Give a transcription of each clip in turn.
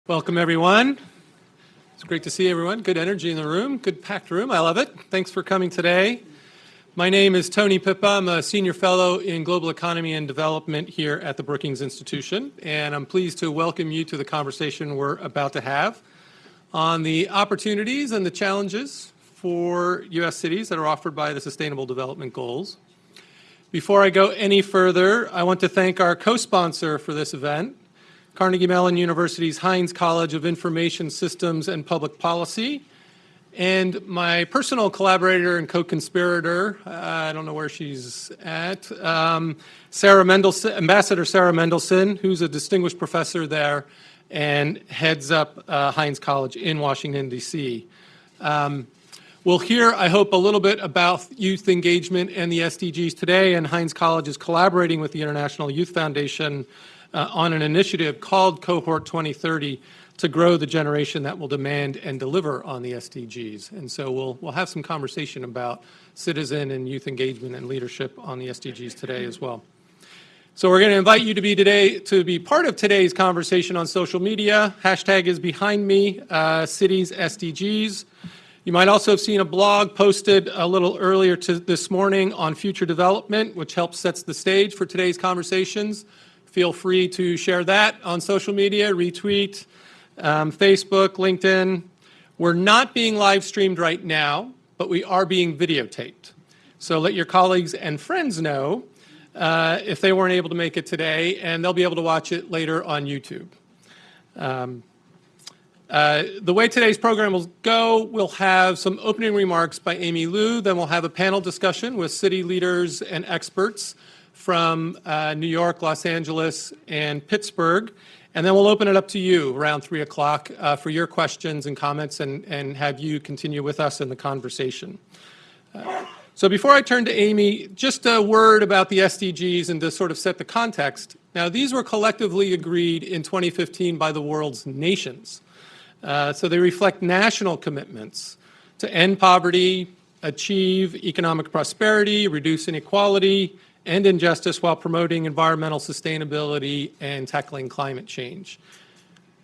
Welcome, everyone. It's great to see everyone. Good energy in the room, good packed room. I love it. Thanks for coming today. My name is Tony Pippa. I'm a senior fellow in global economy and development here at the Brookings Institution, and I'm pleased to welcome you to the conversation we're about to have on the opportunities and the challenges for U.S. cities that are offered by the Sustainable Development Goals. Before I go any further, I want to thank our co-sponsor for this event, Carnegie Mellon University's Heinz College of Information Systems and Public Policy, and my personal collaborator and co-conspirator, I don't know where she's at, Ambassador Sarah Mendelson, who's a distinguished professor there and heads up Heinz College in Washington, D.C. We'll hear, I hope, a little bit about youth engagement and the SDGs today, and Heinz College is collaborating with the International Youth Foundation on an initiative called Cohort 2030 to grow the generation that will demand and deliver on the SDGs. And so we'll have some conversation about citizen and youth engagement and leadership on the SDGs today as well. So we're going to invite you to be part of today's conversation on social media. Hashtag is behind me, cities SDGs. You might also have seen a blog posted a little earlier this morning on future development, which helps sets the stage for today's conversations. Feel free to share that on social media, retweet, Facebook, LinkedIn. We're not being live streamed right now, but we are being videotaped. So let your colleagues and friends know if they weren't able to make it today, and they'll be able to watch it later on YouTube. The way today's program will go, we'll have some opening remarks by Amy Liu, then we'll have a panel discussion with city leaders and experts from New York, Los Angeles, and Pittsburgh, and then we'll open it up to you around 3 o'clock for your questions and comments and have you continue with us in the conversation. So before I turn to Amy, just a word about the SDGs and to sort of set the context. Now, these were collectively agreed in 2015 by the world's nations. So they reflect national commitments to end poverty, achieve economic prosperity, reduce inequality and injustice while promoting environmental sustainability and tackling climate change.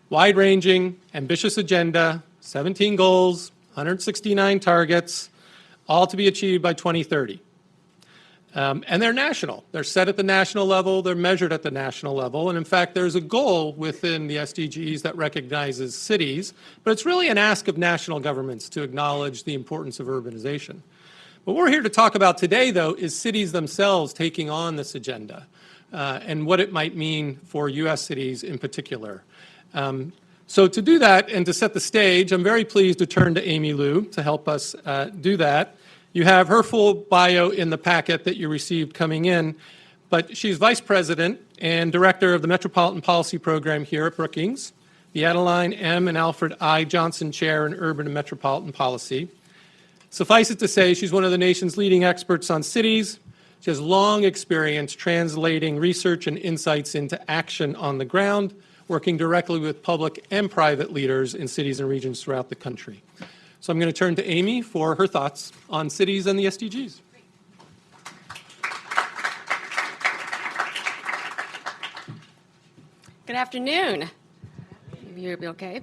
Wide-ranging, ambitious agenda, 17 goals, 169 targets, all to be achieved by 2030. And they're national. They're set at the national level. They're measured at the national level. And in fact, there's a goal within the SDGs that recognizes cities, but it's really an ask of national governments to acknowledge the importance of urbanization. What we're here to talk about today, though, is cities themselves taking on this agenda and what it might mean for U.S. cities in particular. So to do that and to set the stage, I'm very pleased to turn to Amy Liu to help us do that. You have her full bio in the packet that you received coming in, but she's Vice President and Director of the Metropolitan Policy Program here at Brookings, the Adeline M. and Alfred I. Johnson Chair in Urban and Metropolitan Policy. Suffice it to say, she's one of the nation's leading experts on cities. She has long experience translating research and insights into action on the ground, working directly with public and private leaders in cities and regions throughout the country. So I'm going to turn to Amy for her thoughts on cities and the SDGs. Good afternoon. You'll be okay.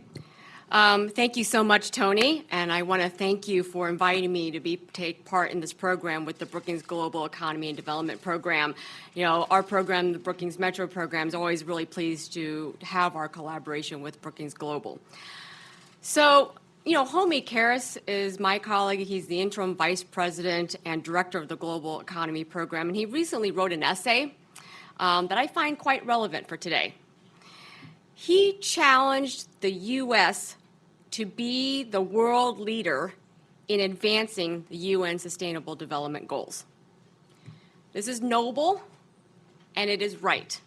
Thank you so much, Tony, and I want to thank you for inviting me to take part in this program with the Brookings Global Economy and Development Program. You know, our program, the Brookings Metro Program, is always really pleased to have our collaboration with Brookings Global. So, you know, Homi Karas is my colleague. He's the interim vice president and director of the Global Economy Program, and he recently wrote an essay that I find quite relevant for today. He challenged the U.S. to be the world leader in advancing the UN Sustainable Development Goals. This is noble, and it is right.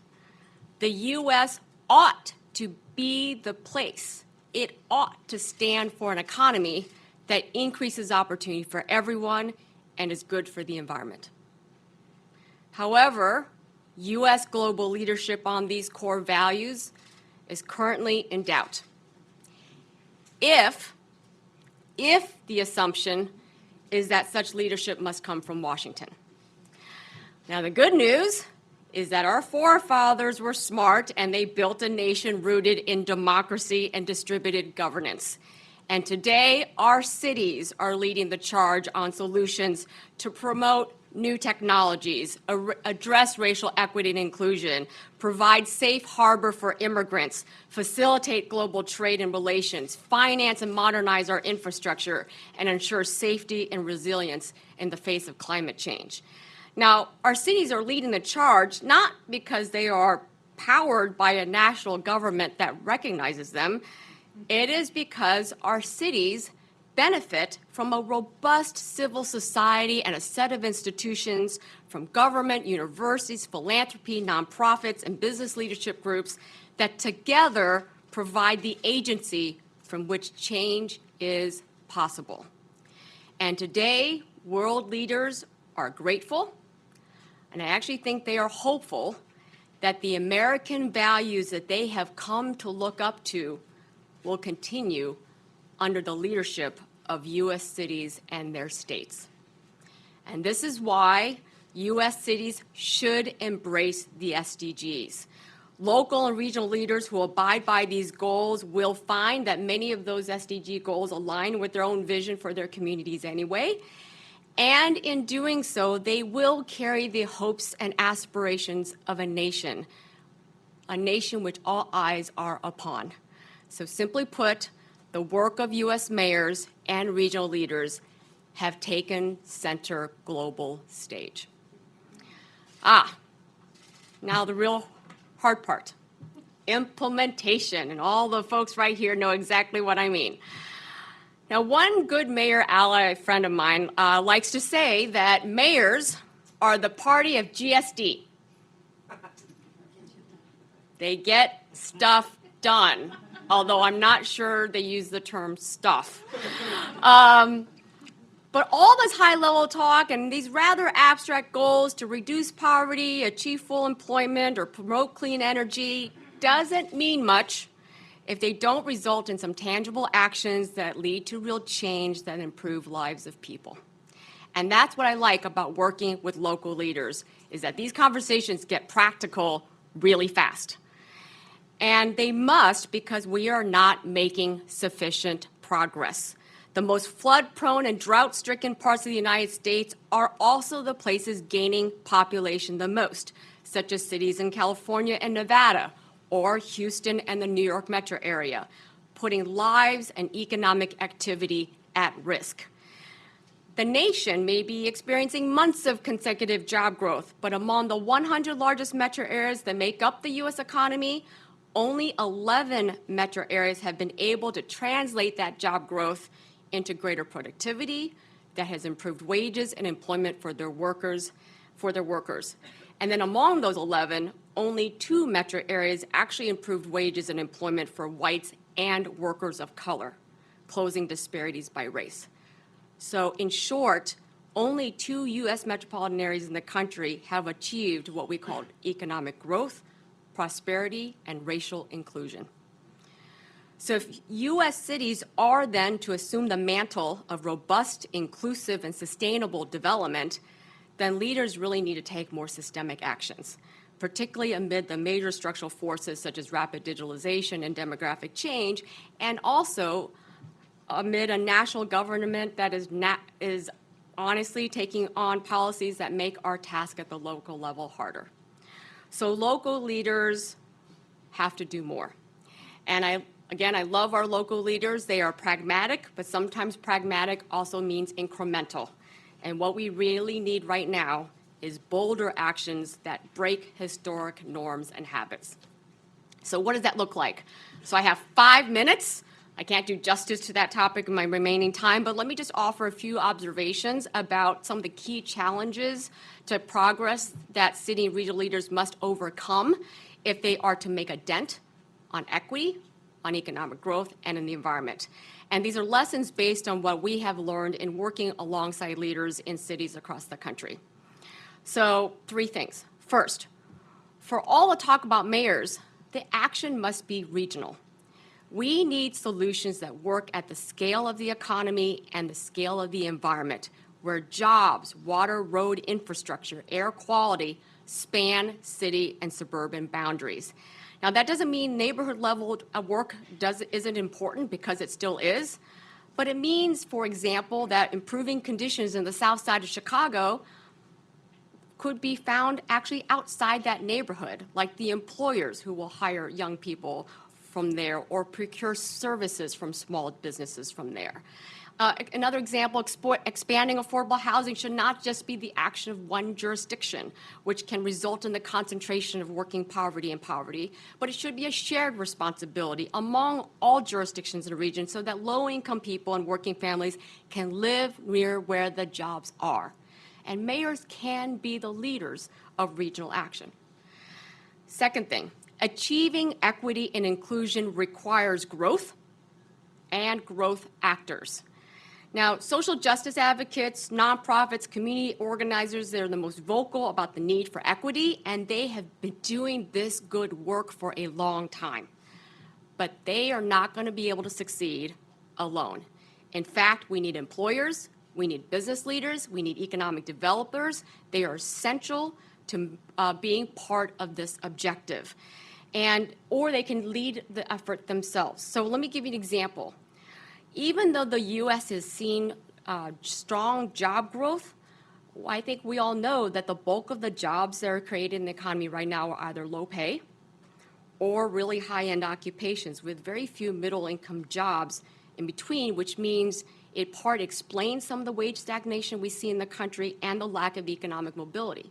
The U.S. ought to be the place. It ought to stand for an economy that increases opportunity for everyone and is good for the environment. However, U.S. global leadership on these core values is currently in doubt. If the assumption is that such leadership must come from Washington. Now, the good news is that our forefathers were smart and they built a nation rooted in democracy and distributed governance. And today, our cities are leading the charge on solutions to promote new technologies, address racial equity and inclusion, provide safe harbor for immigrants, facilitate global trade and relations, finance and modernize our infrastructure, and ensure safety and resilience in the face of climate change. Now, our cities are leading the charge not because they are powered by a national government that recognizes them. It is because our cities benefit from a robust civil society and a set of institutions from government, universities, philanthropy, nonprofits, and business leadership groups that together provide the agency from which change is possible. And today, world leaders are grateful, and I actually think they are hopeful that the American values that they have come to look up to will continue under the leadership of U.S. cities and their states. And this is why U.S. cities should embrace the SDGs. Local and regional leaders who abide by these goals will find that many of those SDG goals align with their own vision for their communities anyway. And in doing so, they will carry the hopes and aspirations of a nation which all eyes are upon. So simply put, the work of U.S. mayors and regional leaders have taken center global stage. Now the real hard part, implementation, and all the folks right here know exactly what I mean. Now, one good mayor ally friend of mine likes to say that mayors are the party of GSD. They get stuff done, although I'm not sure they use the term stuff. But all this high-level talk and these rather abstract goals to reduce poverty, achieve full employment, or promote clean energy doesn't mean much if they don't result in some tangible actions that lead to real change that improve lives of people. And that's what I like about working with local leaders, is that these conversations get practical really fast. And they must, because we are not making sufficient progress. The most flood-prone and drought-stricken parts of the United States are also the places gaining population the most, such as cities in California and Nevada, or Houston and the New York metro area, putting lives and economic activity at risk. The nation may be experiencing months of consecutive job growth, but among the 100 largest metro areas that make up the U.S. economy, only 11 metro areas have been able to translate that job growth into greater productivity that has improved wages and employment for their workers. And then among those 11, only 2 metro areas actually improved wages and employment for whites and workers of color, closing disparities by race. So in short, only 2 U.S. metropolitan areas in the country have achieved what we call economic growth, prosperity, and racial inclusion. So if U.S. cities are then to assume the mantle of robust, inclusive, and sustainable development, then leaders really need to take more systemic actions, particularly amid the major structural forces such as rapid digitalization and demographic change, and also amid a national government that is honestly taking on policies that make our task at the local level harder. So local leaders have to do more. And I love our local leaders. They are pragmatic, but sometimes pragmatic also means incremental. And what we really need right now is bolder actions that break historic norms and habits. So what does that look like? So I have 5 minutes. I can't do justice to that topic in my remaining time, but let me just offer a few observations about some of the key challenges to progress that city and regional leaders must overcome if they are to make a dent on equity, on economic growth, and in the environment. And these are lessons based on what we have learned in working alongside leaders in cities across the country. So 3 things. First, for all the talk about mayors, the action must be regional. We need solutions that work at the scale of the economy and the scale of the environment, where jobs, water, road infrastructure, air quality span city and suburban boundaries. Now, that doesn't mean neighborhood level work isn't important, because it still is, but it means, for example, that improving conditions in the south side of Chicago could be found actually outside that neighborhood, like the employers who will hire young people from there or procure services from small businesses from there. Another example, expanding affordable housing should not just be the action of one jurisdiction, which can result in the concentration of working poverty and poverty, but it should be a shared responsibility among all jurisdictions in the region so that low-income people and working families can live near where the jobs are. And mayors can be the leaders of regional action. Second thing, achieving equity and inclusion requires growth and growth actors. Now, social justice advocates, nonprofits, community organizers, they're the most vocal about the need for equity, and they have been doing this good work for a long time. But they are not going to be able to succeed alone. In fact, we need employers, we need business leaders, we need economic developers. They are essential to being part of this objective. Or they can lead the effort themselves. So let me give you an example. Even though the U.S. has seen strong job growth, I think we all know that the bulk of the jobs that are created in the economy right now are either low pay or really high-end occupations with very few middle-income jobs in between, which means it part explains some of the wage stagnation we see in the country and the lack of economic mobility.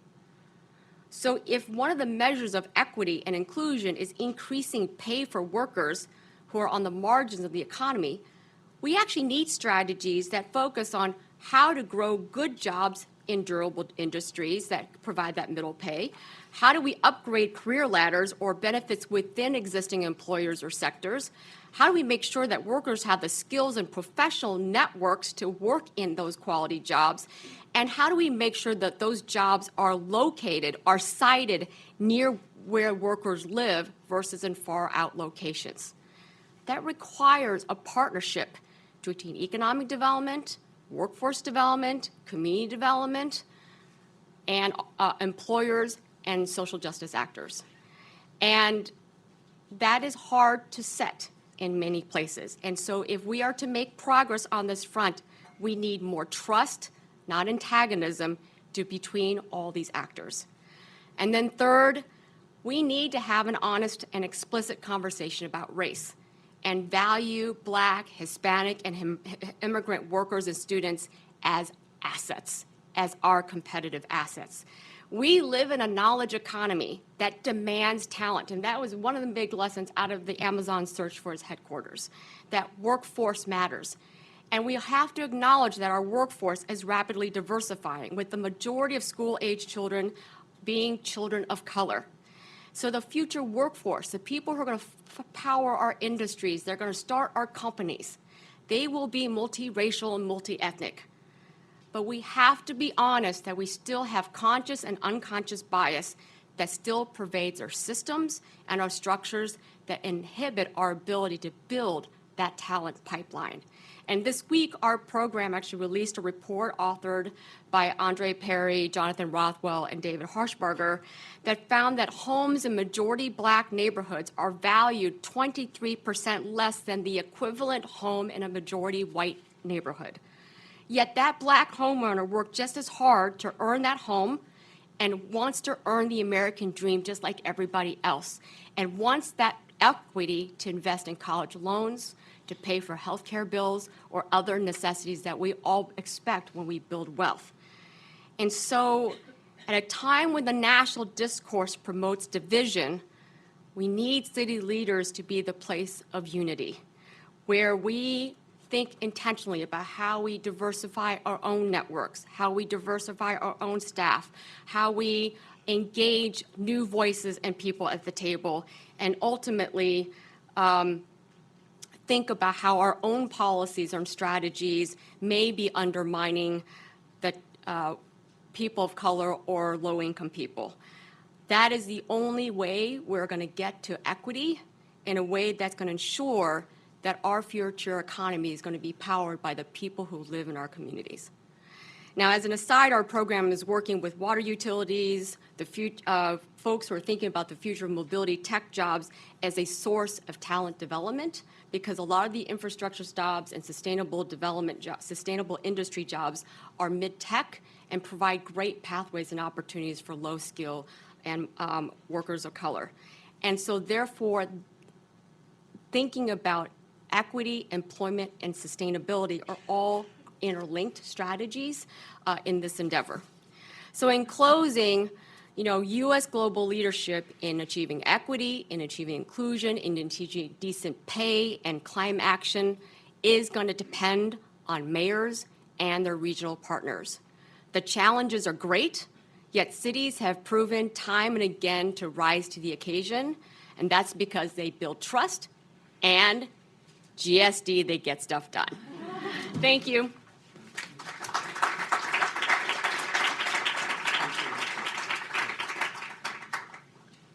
So if one of the measures of equity and inclusion is increasing pay for workers who are on the margins of the economy, we actually need strategies that focus on how to grow good jobs in durable industries that provide that middle pay. How do we upgrade career ladders or benefits within existing employers or sectors? How do we make sure that workers have the skills and professional networks to work in those quality jobs? And how do we make sure that those jobs are located, are sited near where workers live versus in far out locations? That requires a partnership between economic development, workforce development, community development, and employers and social justice actors. And that is hard to set in many places. And so if we are to make progress on this front, we need more trust, not antagonism, between all these actors. And then third, we need to have an honest and explicit conversation about race and value Black, Hispanic, and immigrant workers and students as assets, as our competitive assets. We live in a knowledge economy that demands talent, and that was one of the big lessons out of the Amazon search for its headquarters, that workforce matters. And we have to acknowledge that our workforce is rapidly diversifying, with the majority of school-age children being children of color. So the future workforce, the people who are going to power our industries, they're going to start our companies, they will be multiracial and multi-ethnic. But we have to be honest that we still have conscious and unconscious bias that still pervades our systems and our structures that inhibit our ability to build that talent pipeline. And this week, our program actually released a report authored by Andre Perry, Jonathan Rothwell, and David Harshbarger that found that homes in majority Black neighborhoods are valued 23% less than the equivalent home in a majority white neighborhood. Yet that Black homeowner worked just as hard to earn that home and wants to earn the American dream just like everybody else, and wants that equity to invest in college loans, to pay for health care bills, or other necessities that we all expect when we build wealth. And so at a time when the national discourse promotes division, we need city leaders to be the place of unity, where we think intentionally about how we diversify our own networks, how we diversify our own staff, how we engage new voices and people at the table, and ultimately think about how our own policies and strategies may be undermining the people of color or low-income people. That is the only way we're going to get to equity in a way that's going to ensure that our future economy is going to be powered by the people who live in our communities. Now, as an aside, our program is working with water utilities, folks who are thinking about the future of mobility tech jobs as a source of talent development, because a lot of the infrastructure jobs and sustainable industry jobs are mid-tech and provide great pathways and opportunities for low-skill and workers of color. And so therefore, thinking about equity, employment, and sustainability are all interlinked strategies in this endeavor. So in closing, U.S. global leadership in achieving equity, in achieving inclusion, in achieving decent pay and climate action is going to depend on mayors and their regional partners. The challenges are great, yet cities have proven time and again to rise to the occasion, and that's because they build trust and GSD, they get stuff done. Thank you.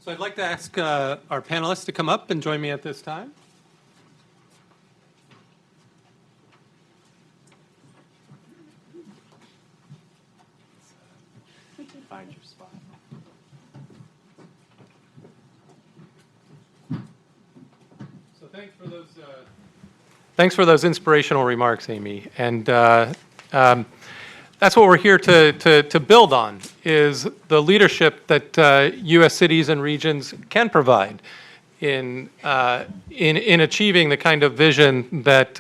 So I'd like to ask our panelists to come up and join me at this time. Find your spot. So thanks for those inspirational remarks, Amy. And that's what we're here to build on, is the leadership that U.S. cities and regions can provide in achieving the kind of vision that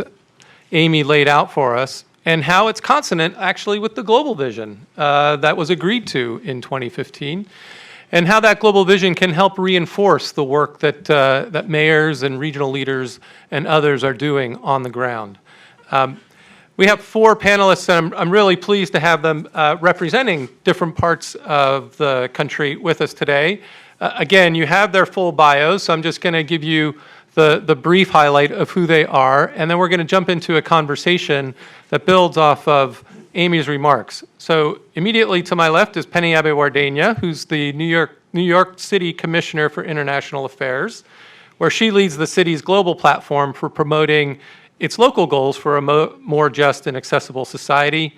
Amy laid out for us, and how it's consonant actually with the global vision that was agreed to in 2015, and how that global vision can help reinforce the work that mayors and regional leaders and others are doing on the ground. We have 4 panelists, and I'm really pleased to have them representing different parts of the country with us today. Again, you have their full bios, so I'm just going to give you the brief highlight of who they are, and then we're going to jump into a conversation that builds off of Amy's remarks. So immediately to my left is Penny Abewardena, who's the New York City Commissioner for International Affairs, where she leads the city's global platform for promoting its local goals for a more just and accessible society.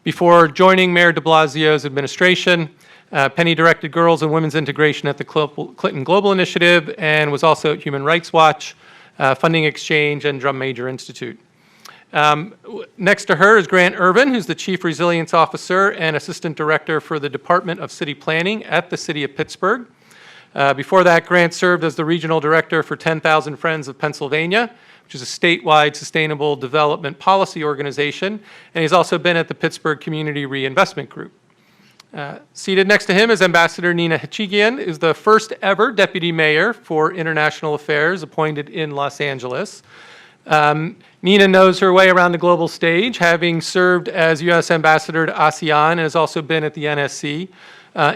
Before joining Mayor de Blasio's administration, Penny directed girls and women's integration at the Clinton Global Initiative and was also at Human Rights Watch, Funding Exchange, and Drum Major Institute. Next to her is Grant Irvin, who's the Chief Resilience Officer and Assistant Director for the Department of City Planning at the City of Pittsburgh. Before that, Grant served as the Regional Director for 10,000 Friends of Pennsylvania, which is a statewide sustainable development policy organization, and he's also been at the Pittsburgh Community Reinvestment Group. Seated next to him is Ambassador Nina Hachigian, who's the first ever Deputy Mayor for International Affairs appointed in Los Angeles. Nina knows her way around the global stage, having served as U.S. Ambassador to ASEAN and has also been at the NSC,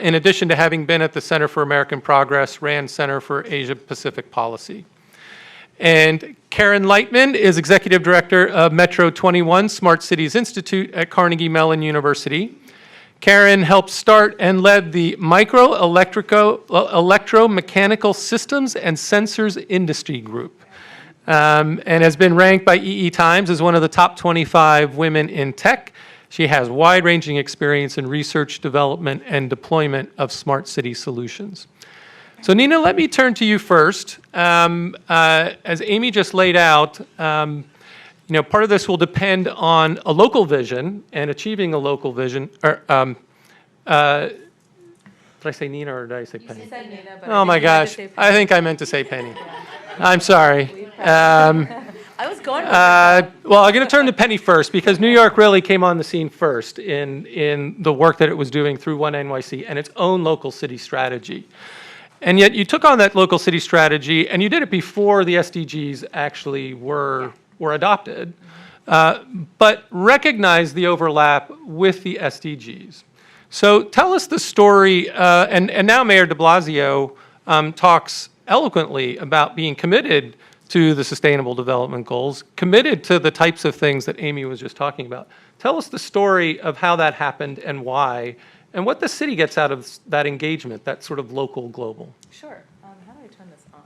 in addition to having been at the Center for American Progress, RAND Center for Asia Pacific Policy. And Karen Lightman is Executive Director of Metro 21 Smart Cities Institute at Carnegie Mellon University. Karen helped start and led the Electromechanical Systems and Sensors Industry Group, and has been ranked by EE Times as one of the top 25 women in tech. She has wide-ranging experience in research, development, and deployment of smart city solutions. So Nina, let me turn to you first. As Amy just laid out, part of this will depend on a local vision and achieving a local vision. Did I say Nina or did I say Penny? You said Nina, but oh my gosh, I think I meant to say Penny. I'm sorry. I was going with well, I'm going to turn to Penny first because New York really came on the scene first in the work that it was doing through One NYC and its own local city strategy. And yet you took on that local city strategy and you did it before the SDGs actually were adopted, but recognize the overlap with the SDGs. So tell us the story, and now Mayor de Blasio talks eloquently about being committed to the Sustainable Development Goals, committed to the types of things that Amy was just talking about. Tell us the story of how that happened and why, and what the city gets out of that engagement, that sort of local global. Sure. How do I turn this on?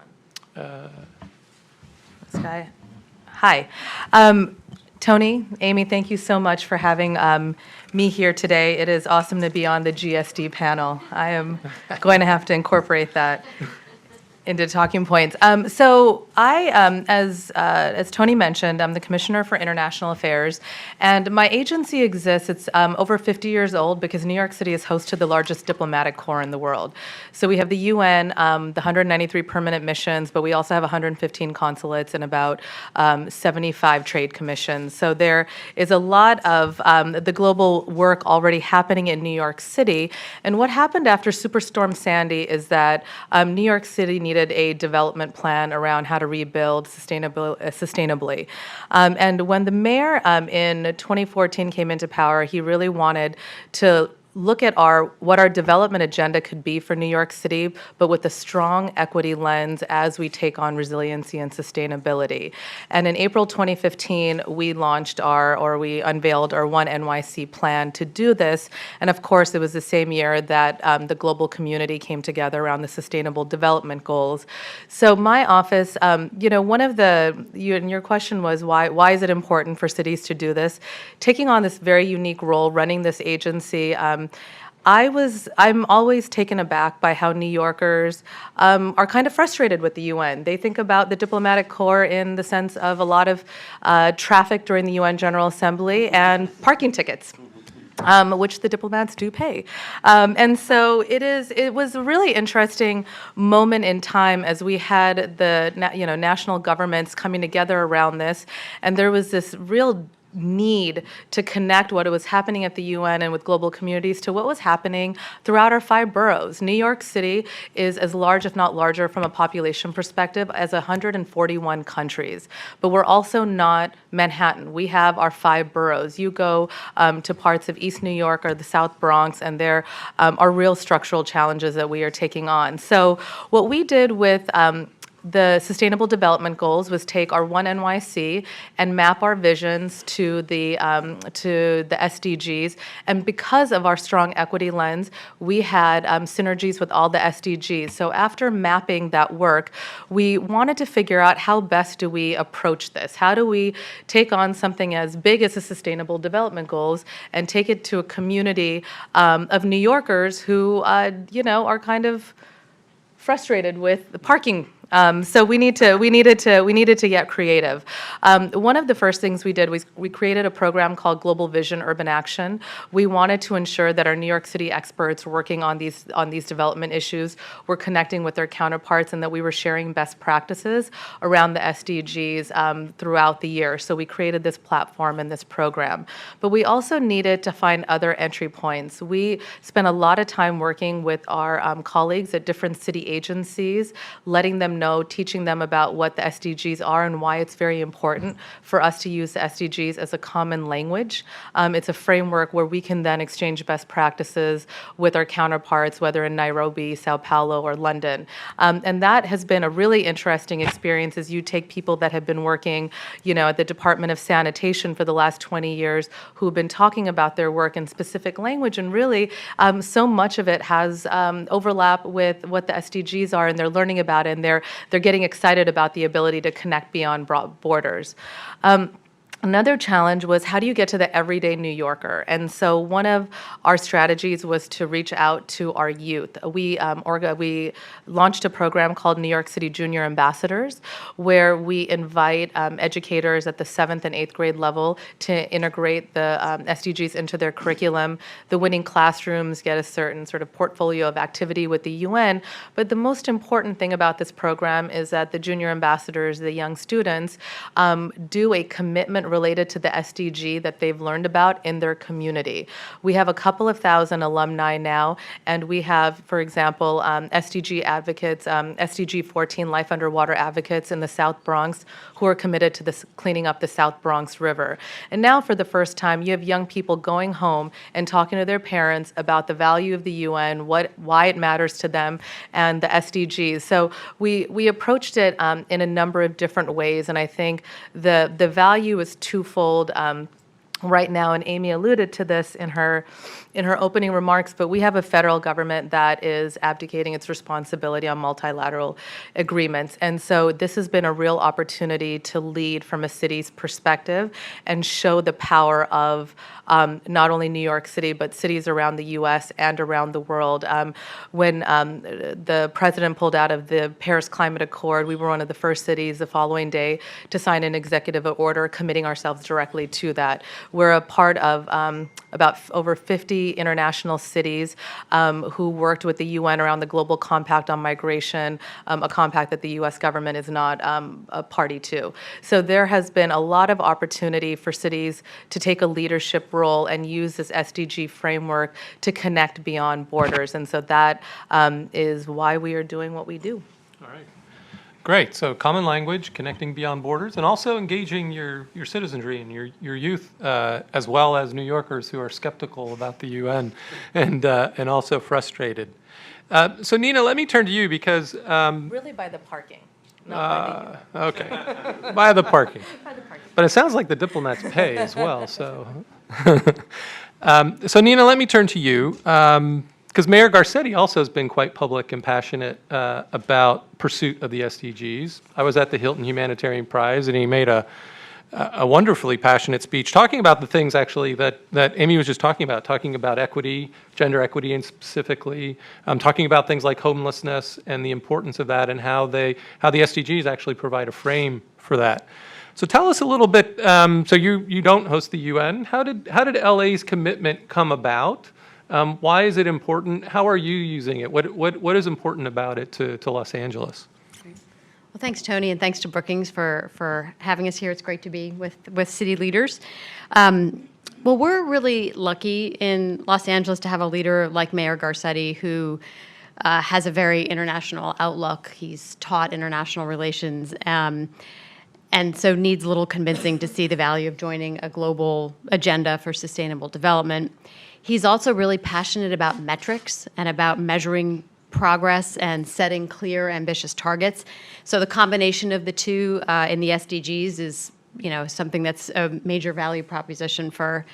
This guy. Hi. Tony, Amy, thank you so much for having me here today. It is awesome to be on the GSD panel. I am going to have to incorporate that into talking points. So I, as Tony mentioned, I'm the Commissioner for International Affairs, and my agency exists. It's over 50 years old because New York City is host to the largest diplomatic corps in the world. So we have the UN, the 193 permanent missions, but we also have 115 consulates and about 75 trade commissions. So there is a lot of the global work already happening in New York City. And what happened after Superstorm Sandy is that New York City needed a development plan around how to rebuild sustainably. And when the mayor in 2014 came into power, he really wanted to look at what our development agenda could be for New York City, but with a strong equity lens as we take on resiliency and sustainability. And in April 2015, we unveiled our One NYC plan to do this. And of course, it was the same year that the global community came together around the Sustainable Development Goals. So my office, one of and your question was why is it important for cities to do this? Taking on this very unique role, running this agency, I'm always taken aback by how New Yorkers are kind of frustrated with the UN. They think about the diplomatic corps in the sense of a lot of traffic during the UN General Assembly and parking tickets. Which the diplomats do pay. And so it was a really interesting moment in time as we had the national governments coming together around this, and there was this real need to connect what was happening at the UN and with global communities to what was happening throughout our 5 boroughs. New York City is as large, if not larger, from a population perspective as 141 countries. But we're also not Manhattan. We have our 5 boroughs. You go to parts of East New York or the South Bronx, and there are real structural challenges that we are taking on. So what we did with the Sustainable Development Goals was take our One NYC and map our visions to the SDGs. And because of our strong equity lens, we had synergies with all the SDGs. So after mapping that work, we wanted to figure out how best do we approach this? How do we take on something as big as the Sustainable Development Goals and take it to a community of New Yorkers who, are kind of frustrated with the parking. So we needed to get creative. One of the first things we did was we created a program called Global Vision Urban Action. We wanted to ensure that our New York City experts working on these development issues were connecting with their counterparts and that we were sharing best practices around the SDGs throughout the year. So we created this platform and this program. But we also needed to find other entry points. We spent a lot of time working with our colleagues at different city agencies, letting them know, teaching them about what the SDGs are and why it's very important for us to use the SDGs as a common language. It's a framework where we can then exchange best practices with our counterparts, whether in Nairobi, Sao Paulo, or London. And that has been a really interesting experience as you take people that have been working, at the Department of Sanitation for the last 20 years who have been talking about their work in specific language, and really so much of it has overlap with what the SDGs are, and they're learning about it, and they're getting excited about the ability to connect beyond borders. Another challenge was how do you get to the everyday New Yorker? And so one of our strategies was to reach out to our youth. We launched a program called New York City Junior Ambassadors, where we invite educators at the 7th and 8th grade level to integrate the SDGs into their curriculum. The winning classrooms get a certain sort of portfolio of activity with the UN. But the most important thing about this program is that the junior ambassadors, the young students, do a commitment related to the SDG that they've learned about in their community. We have a couple of thousand alumni now, and we have, for example, SDG advocates, SDG 14 Life Underwater advocates in the South Bronx who are committed to this, cleaning up the South Bronx River. And now for the first time, you have young people going home and talking to their parents about the value of the UN, why it matters to them, and the SDGs. So we approached it in a number of different ways, and I think the value is twofold right now, and Amy alluded to this in her in her opening remarks, but we have a federal government that is abdicating its responsibility on multilateral agreements. And so this has been a real opportunity to lead from a city's perspective and show the power of not only New York City, but cities around the U.S. and around the world. When the president pulled out of the Paris Climate Accord, we were one of the first cities the following day to sign an executive order committing ourselves directly to that. We're a part of about over 50 international cities who worked with the UN around the Global Compact on Migration, a compact that the U.S. government is not a party to. So there has been a lot of opportunity for cities to take a leadership role and use this SDG framework to connect beyond borders. And so that is why we are doing what we do. All right. Great. So common language, connecting beyond borders, and also engaging your citizenry and your youth, as well as New Yorkers who are skeptical about the UN and also frustrated. So Nina, let me turn to you because Really by the parking. Not by the okay, by the parking. By the parking. But it sounds like the diplomats pay as well. So, so Nina, let me turn to you. Because Mayor Garcetti also has been quite public and passionate about pursuit of the SDGs. I was at the Hilton Humanitarian Prize, and he made a wonderfully passionate speech talking about the things actually that Amy was just talking about equity, gender equity, and specifically talking about things like homelessness and the importance of that, and how the SDGs actually provide a frame for that. So tell us a little bit. So you don't host the UN. How did LA's commitment come about? Why is it important? How are you using it? What is important about it to Los Angeles? Well, thanks, Tony, and thanks to Brookings for having us here. It's great to be with city leaders. Well, we're really lucky in Los Angeles to have a leader like Mayor Garcetti who has a very international outlook. He's taught international relations and so needs a little convincing to see the value of joining a global agenda for sustainable development. He's also really passionate about metrics and about measuring progress and setting clear, ambitious targets. So the combination of the two in the SDGs is, something that's a major value proposition for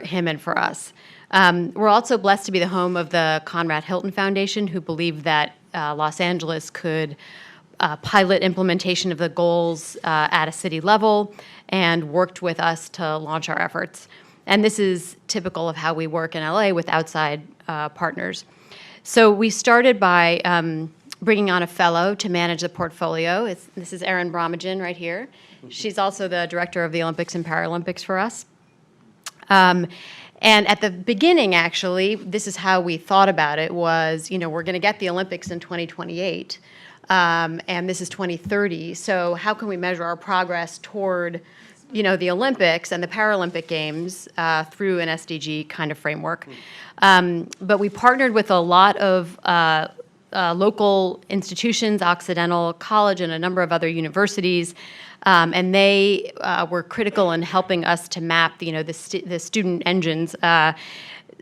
him and for us. We're also blessed to be the home of the Conrad Hilton Foundation, who believed that Los Angeles could pilot implementation of the goals at a city level and worked with us to launch our efforts. And this is typical of how we work in LA with outside partners. So we started by bringing on a fellow to manage the portfolio. This is Erin Bromagin right here. She's also the director of the Olympics and Paralympics for us. And at the beginning, actually, this is how we thought about it was, we're going to get the Olympics in 2028, and this is 2030. So how can we measure our progress toward the Olympics and the Paralympic Games through an SDG kind of framework. But we partnered with a lot of local institutions, Occidental College and a number of other universities, and they were critical in helping us to map the student engines,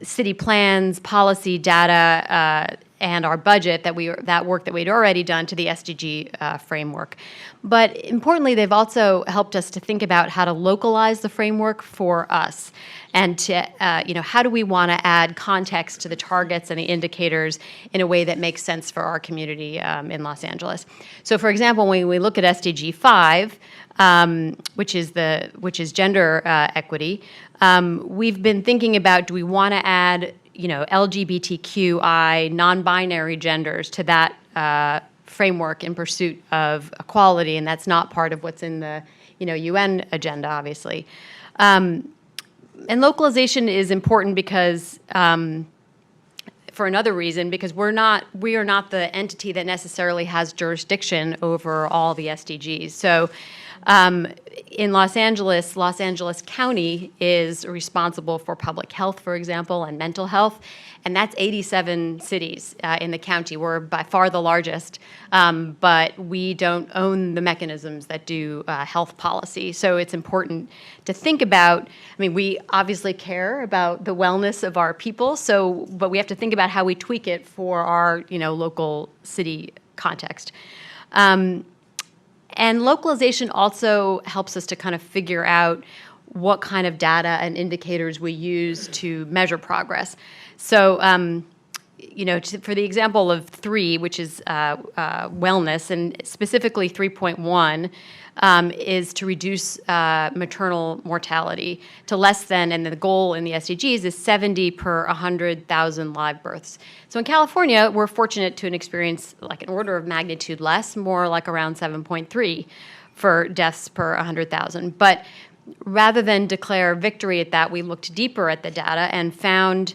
city plans, policy, data, and our budget that work that we'd already done to the SDG framework. But importantly, they've also helped us to think about how to localize the framework for us, and to how do we want to add context to the targets and the indicators in a way that makes sense for our community in Los Angeles. So, for example, when we look at SDG 5, which is gender equity, we've been thinking about, do we want to add LGBTQI, non-binary genders to that framework in pursuit of equality, and that's not part of what's in the UN agenda, obviously. And localization is important because, for another reason, because we are not the entity that necessarily has jurisdiction over all the SDGs. So in Los Angeles County is responsible for public health, for example, and mental health, and that's 87 cities in the county. We're by far the largest, but we don't own the mechanisms that do health policy. So it's important to think about, we obviously care about the wellness of our people, but we have to think about how we tweak it for our local city context. And localization also helps us to kind of figure out what kind of data and indicators we use to measure progress. So, for the example of 3, which is wellness, and specifically 3.1, is to reduce maternal mortality to less than, and the goal in the SDGs is 70 per 100,000 live births. So in California, we're fortunate to experience like an order of magnitude less, more like around 7.3 for deaths per 100,000. But rather than declare victory at that, we looked deeper at the data and found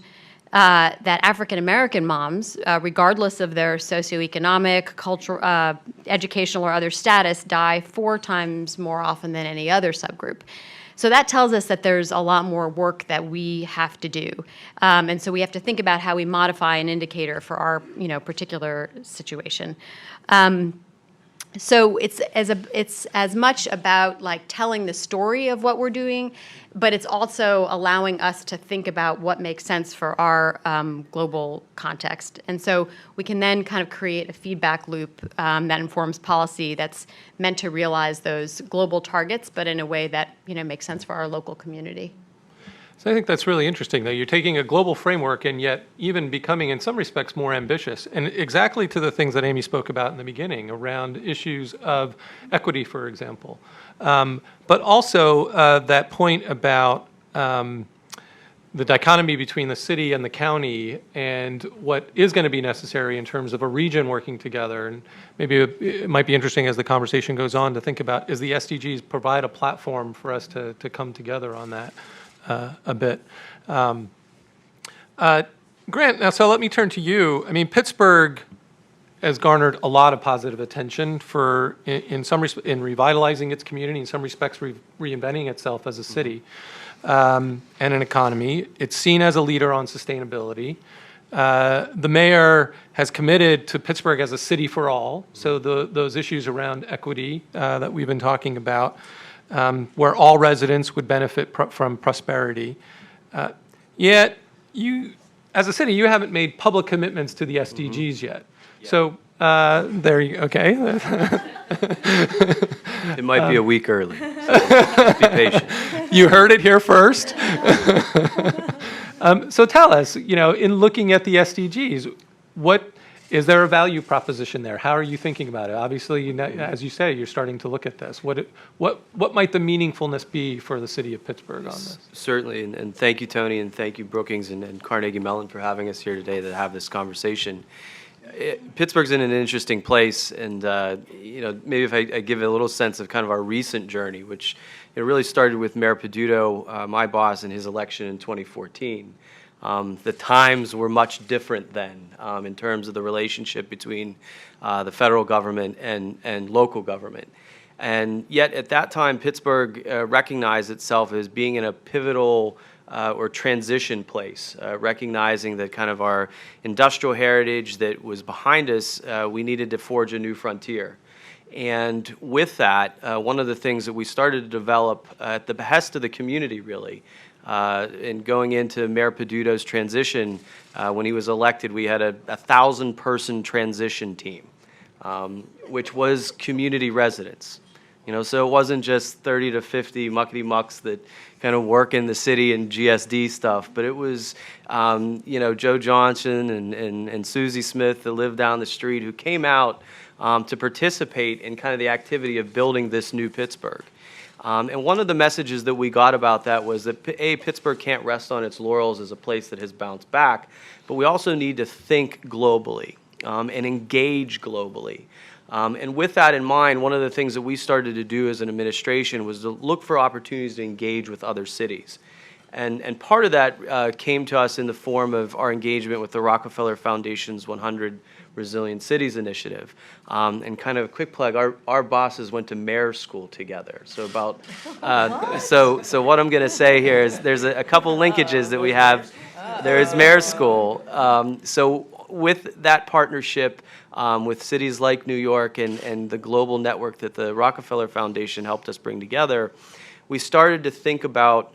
that African-American moms, regardless of their socioeconomic, cultural, educational, or other status, die 4 times more often than any other subgroup. So that tells us that there's a lot more work that we have to do. And so we have to think about how we modify an indicator for our particular situation. So it's as much about like telling the story of what we're doing, but it's also allowing us to think about what makes sense for our global context. And so we can then kind of create a feedback loop that informs policy that's meant to realize those global targets, but in a way that makes sense for our local community. So I think that's really interesting, though. You're taking a global framework and yet even becoming, in some respects, more ambitious. And exactly to the things that Amy spoke about in the beginning around issues of equity, for example. But also that point about the dichotomy between the city and the county and what is going to be necessary in terms of a region working together. And maybe it might be interesting as the conversation goes on to think about, is the SDGs provide a platform for us to come together on that? A bit. Grant, now, so let me turn to you. I mean, Pittsburgh has garnered a lot of positive attention for, in revitalizing its community, in some respects, reinventing itself as a city and an economy. It's seen as a leader on sustainability. The mayor has committed to Pittsburgh as a city for all, so those issues around equity that we've been talking about, where all residents would benefit from prosperity. Yet, you, as a city, you haven't made public commitments to the SDGs yet. Yeah. So there you go. Okay. It might be a week early, so be patient. You heard it here first. So tell us, in looking at the SDGs, is there a value proposition there? How are you thinking about it? Obviously, as you say, you're starting to look at this. What might the meaningfulness be for the city of Pittsburgh on this? Certainly, and thank you, Tony, and thank you, Brookings and Carnegie Mellon, for having us here today to have this conversation. Pittsburgh's in an interesting place, and maybe if I give a little sense of kind of our recent journey, which it really started with Mayor Peduto, my boss, and his election in 2014. The times were much different then in terms of the relationship between the federal government and local government. And yet at that time, Pittsburgh recognized itself as being in a pivotal or transition place, recognizing that kind of our industrial heritage that was behind us, we needed to forge a new frontier. And with that, one of the things that we started to develop at the behest of the community, really, and going into Mayor Peduto's transition, when he was elected, we had a 1,000-person transition team, which was community residents. So it wasn't just 30 to 50 muckety-mucks that kind of work in the city and GSD stuff, but it was, Joe Johnson and Susie Smith that lived down the street who came out to participate in kind of the activity of building this new Pittsburgh. And one of the messages that we got about that was that, Pittsburgh can't rest on its laurels as a place that has bounced back, but we also need to think globally and engage globally. And with that in mind, one of the things that we started to do as an administration was to look for opportunities to engage with other cities. And part of that came to us in the form of our engagement with the Rockefeller Foundation's 100 Resilient Cities Initiative. And kind of a quick plug, our bosses went to mayor's school together. So so what I'm going to say here is there's a couple linkages that we have. There is mayor's school. So with that partnership with cities like New York and the global network that the Rockefeller Foundation helped us bring together, we started to think about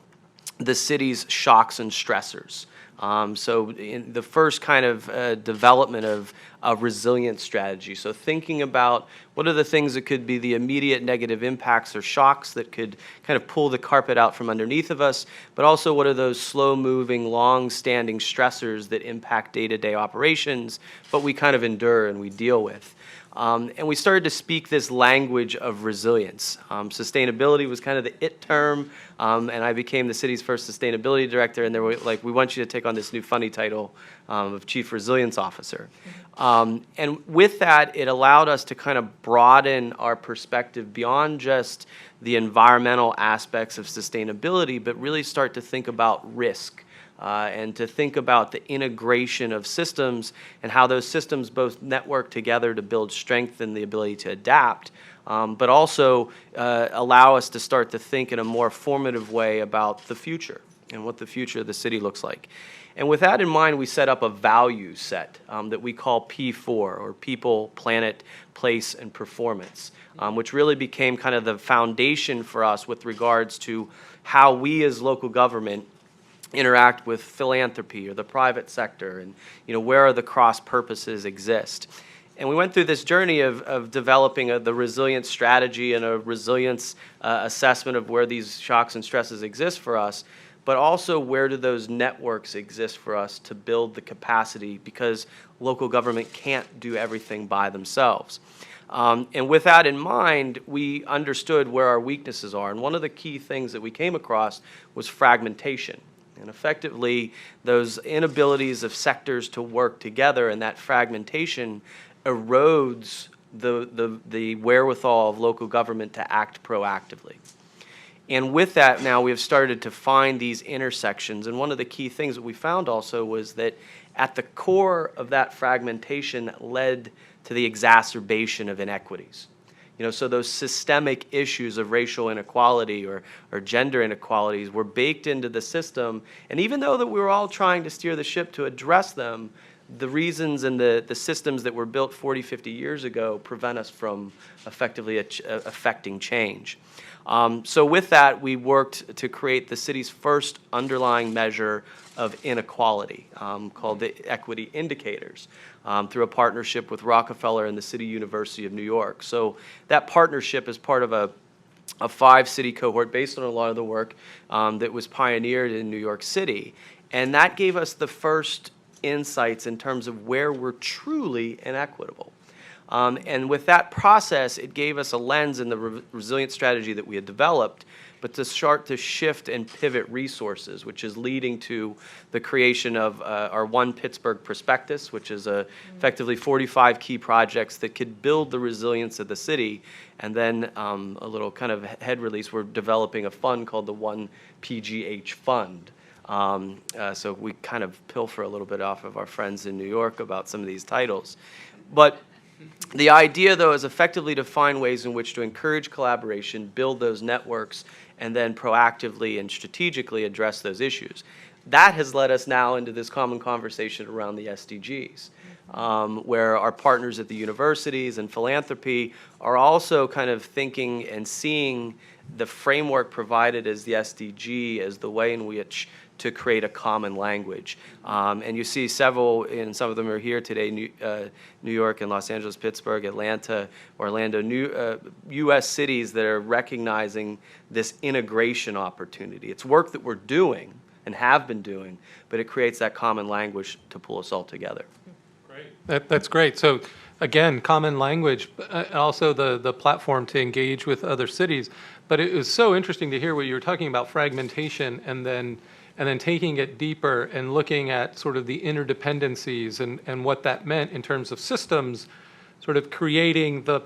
the city's shocks and stressors. So in the first kind of development of a resilience strategy. So thinking about what are the things that could be the immediate negative impacts or shocks that could kind of pull the carpet out from underneath of us, but also what are those slow-moving, long-standing stressors that impact day-to-day operations, but we kind of endure and we deal with. And we started to speak this language of resilience. Sustainability was kind of the it term, and I became the city's first sustainability director, and they were like, we want you to take on this new funny title of Chief Resilience Officer. And with that, it allowed us to kind of broaden our perspective beyond just the environmental aspects of sustainability, but really start to think about risk. And to think about the integration of systems and how those systems both network together to build strength and the ability to adapt, but also allow us to start to think in a more formative way about the future and what the future of the city looks like. And with that in mind, we set up a value set that we call P4, or People, Planet, Place, and Performance, which really became kind of the foundation for us with regards to how we as local government interact with philanthropy or the private sector, and where are the cross purposes exist. And we went through this journey of developing the resilience strategy and a resilience assessment of where these shocks and stresses exist for us, but also where do those networks exist for us to build the capacity, because local government can't do everything by themselves. And with that in mind, we understood where our weaknesses are. And one of the key things that we came across was fragmentation. And effectively, those inabilities of sectors to work together and that fragmentation erodes the wherewithal of local government to act proactively. And with that, now we have started to find these intersections. And one of the key things that we found also was that at the core of that fragmentation led to the exacerbation of inequities. So those systemic issues of racial inequality or gender inequalities were baked into the system. And even though that we were all trying to steer the ship to address them, the reasons and the systems that were built 40, 50 years ago prevent us from effectively affecting change. So with that, we worked to create the city's first underlying measure of inequality, called the Equity Indicators, through a partnership with Rockefeller and the City University of New York. So that partnership is part of a 5-city cohort based on a lot of the work that was pioneered in New York City. And that gave us the first insights in terms of where we're truly inequitable. And with that process, it gave us a lens in the resilience strategy that we had developed, but to start to shift and pivot resources, which is leading to the creation of our One Pittsburgh Prospectus, which is effectively 45 key projects that could build the resilience of the city. And then a little kind of head release, we're developing a fund called the One PGH Fund. So we kind of pilfer a little bit off of our friends in New York about some of these titles. But the idea, though, is effectively to find ways in which to encourage collaboration, build those networks, and then proactively and strategically address those issues. That has led us now into this common conversation around the SDGs, where our partners at the universities and philanthropy are also kind of thinking and seeing the framework provided as the SDG as the way in which to create a common language. And you see several, and some of them are here today, New York and Los Angeles, Pittsburgh, Atlanta, Orlando, U.S. cities that are recognizing this integration opportunity. It's work that we're doing and have been doing, but it creates that common language to pull us all together. Great. That's great. So again, common language, also the platform to engage with other cities. But it was so interesting to hear what you were talking about, fragmentation, and then taking it deeper and looking at sort of the interdependencies and what that meant in terms of systems, sort of creating the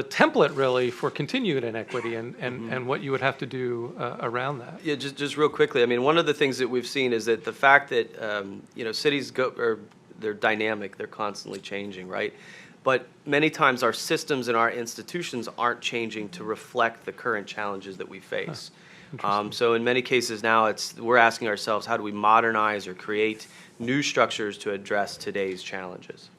template really for continued inequity and what you would have to do around that. Yeah, just real quickly. I mean, one of the things that we've seen is that the fact that cities they're dynamic, they're constantly changing, right? But many times our systems and our institutions aren't changing to reflect the current challenges that we face. So in many cases now, we're asking ourselves, how do we modernize or create new structures to address today's challenges?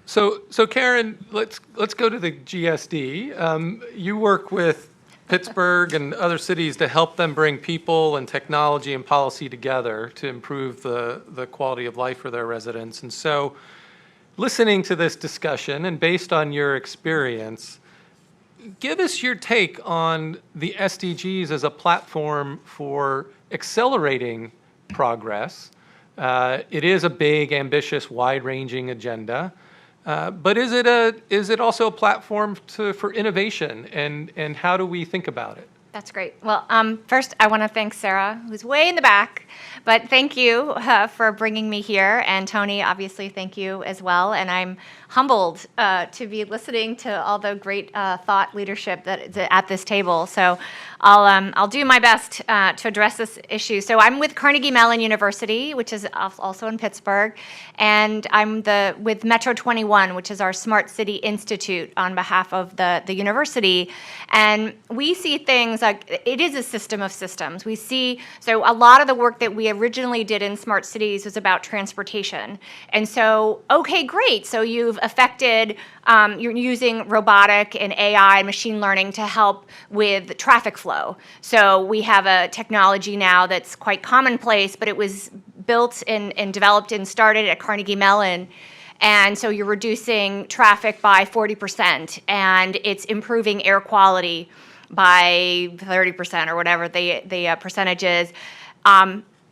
So Karen, let's go to the GSD. You work with Pittsburgh and other cities to help them bring people and technology and policy together to improve the quality of life for their residents. And so listening to this discussion and based on your experience, give us your take on the SDGs as a platform for accelerating progress. It is a big, ambitious, wide-ranging agenda. But is it also a platform for innovation, and how do we think about it? That's great. Well, first, I want to thank Sarah, who's way in the back, but thank you for bringing me here. And Tony, obviously, thank you as well. And I'm humbled to be listening to all the great thought leadership that at this table. So I'll do my best to address this issue. So I'm with Carnegie Mellon University, which is also in Pittsburgh, and I'm with Metro 21, which is our Smart City Institute on behalf of the university. And we see things like it is a system of systems. We see, so a lot of the work that we originally did in smart cities was about transportation. And so, okay, great. So you've affected, you're using robotic and AI and machine learning to help with traffic flow. So we have a technology now that's quite commonplace, but it was built and developed and started at Carnegie Mellon. And so you're reducing traffic by 40%, and it's improving air quality by 30% or whatever the percentage is.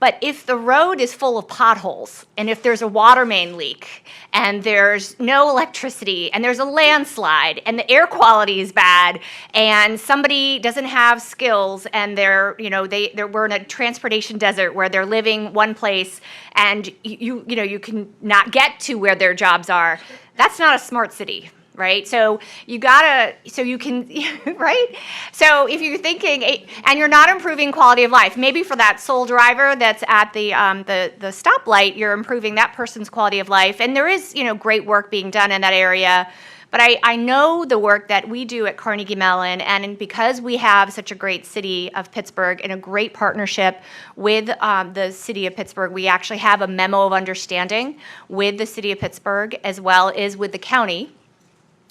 But if the road is full of potholes, and if there's a water main leak, and there's no electricity, and there's a landslide, and the air quality is bad, and somebody doesn't have skills, and we're in a transportation desert where they're living one place, and you can not get to where their jobs are, that's not a smart city. Right? So you can, right? So if you're thinking, and you're not improving quality of life, maybe for that sole driver that's at the stoplight, you're improving that person's quality of life. And there is, great work being done in that area. But I know the work that we do at Carnegie Mellon, and because we have such a great city of Pittsburgh and a great partnership with the city of Pittsburgh, we actually have a memo of understanding with the city of Pittsburgh as well as with the county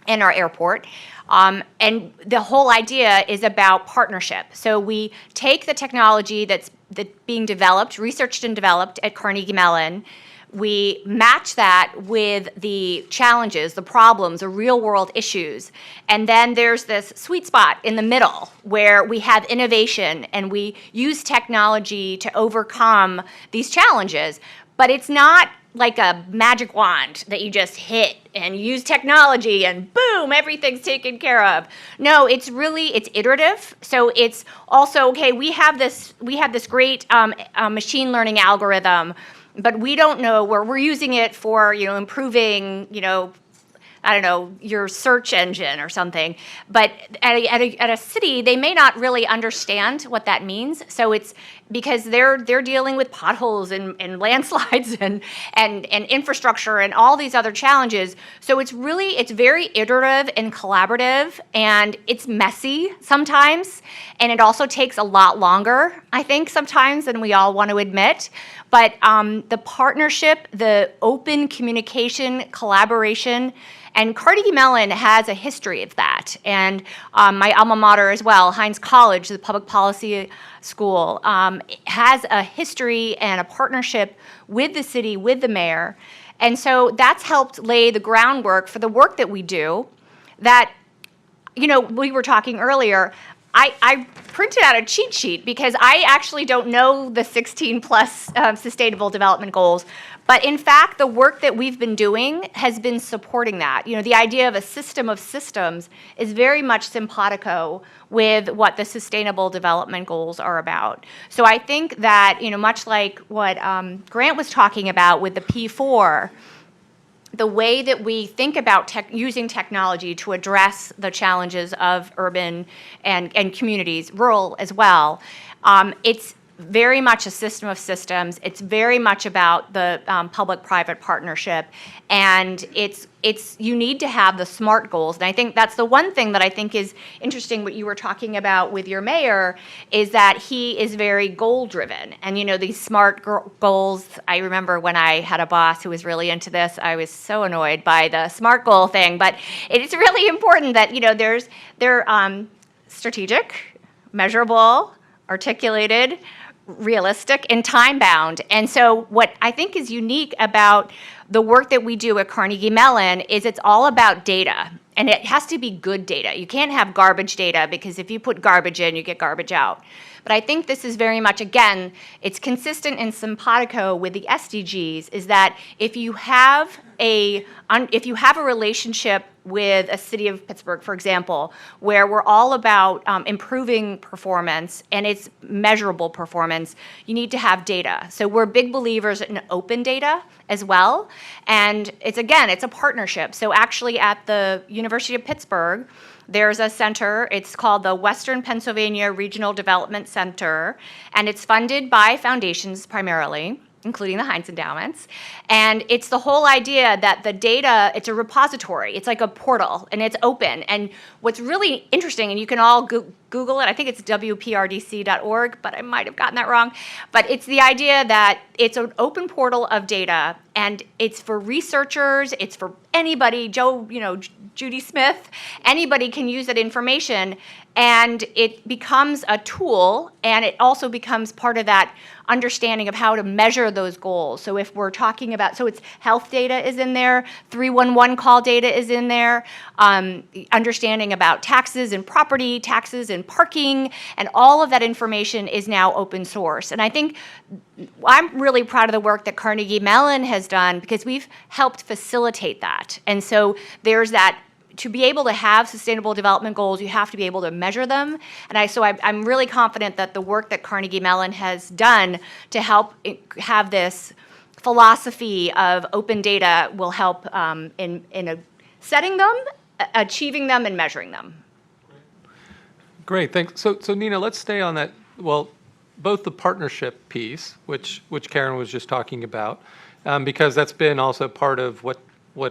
and our airport. And the whole idea is about partnership. So we take the technology that's being developed, researched and developed at Carnegie Mellon, we match that with the challenges, the problems, the real world issues. And then there's this sweet spot in the middle where we have innovation and we use technology to overcome these challenges. But it's not like a magic wand that you just hit and use technology and boom, everything's taken care of. No, it's iterative. So it's also, okay, we have this great machine learning algorithm, but we don't know where we're using it for, improving, I don't know, your search engine or something. But at a city, they may not really understand what that means. So it's because they're dealing with potholes and landslides and infrastructure and all these other challenges. So it's very iterative and collaborative, and it's messy sometimes, and it also takes a lot longer, I think, sometimes than we all want to admit. But the partnership, the open communication, collaboration, and Carnegie Mellon has a history of that. And my alma mater as well, Heinz College, the public policy school, has a history and a partnership with the city, with the mayor. And so that's helped lay the groundwork for the work that we do that, we were talking earlier, I printed out a cheat sheet because I actually don't know the 16 plus sustainable development goals. But in fact, the work that we've been doing has been supporting that. The idea of a system of systems is very much simpatico with what the sustainable development goals are about. So I think that, much like what Grant was talking about with the P4, the way that we think about using technology to address the challenges of urban and communities, rural as well, it's very much a system of systems. It's very much about the public-private partnership, and you need to have the SMART goals. And I think that's the one thing that I think is interesting. What you were talking about with your mayor is that he is very goal-driven, and these SMART goals. I remember when I had a boss who was really into this. I was so annoyed by the SMART goal thing, but it's really important that they're strategic. measurable, articulated, realistic, and time-bound. And so what I think is unique about the work that we do at Carnegie Mellon is it's all about data. And it has to be good data. You can't have garbage data, because if you put garbage in, you get garbage out. But I think this is very much, again, it's consistent and simpatico with the SDGs, is that if you have a relationship with a city of Pittsburgh, for example, where we're all about improving performance and it's measurable performance, you need to have data. So we're big believers in open data as well. And it's a partnership. So actually at the University of Pittsburgh, there's a center, it's called the Western Pennsylvania Regional Development Center, and it's funded by foundations primarily, including the Heinz endowments. And it's the whole idea that the data, it's a repository, it's like a portal, and it's open. And what's really interesting, and you can all Google it, I think it's wprdc.org, but I might have gotten that wrong. But it's the idea that it's an open portal of data, and it's for researchers, it's for anybody, Judy Smith, anybody can use that information, and it becomes a tool, and it also becomes part of that understanding of how to measure those goals. So if we're talking about, so it's health data is in there, 311 call data is in there, understanding about taxes and property, taxes and parking, and all of that information is now open source. And I think I'm really proud of the work that Carnegie Mellon has done, because we've helped facilitate that. And so there's that, to be able to have sustainable development goals, you have to be able to measure them. And I'm really confident that the work that Carnegie Mellon has done to help have this philosophy of open data will help in setting them, achieving them, and measuring them. Great, thanks. So Nina, let's stay on that. Well, both the partnership piece, which Karen was just talking about, because that's been also part of what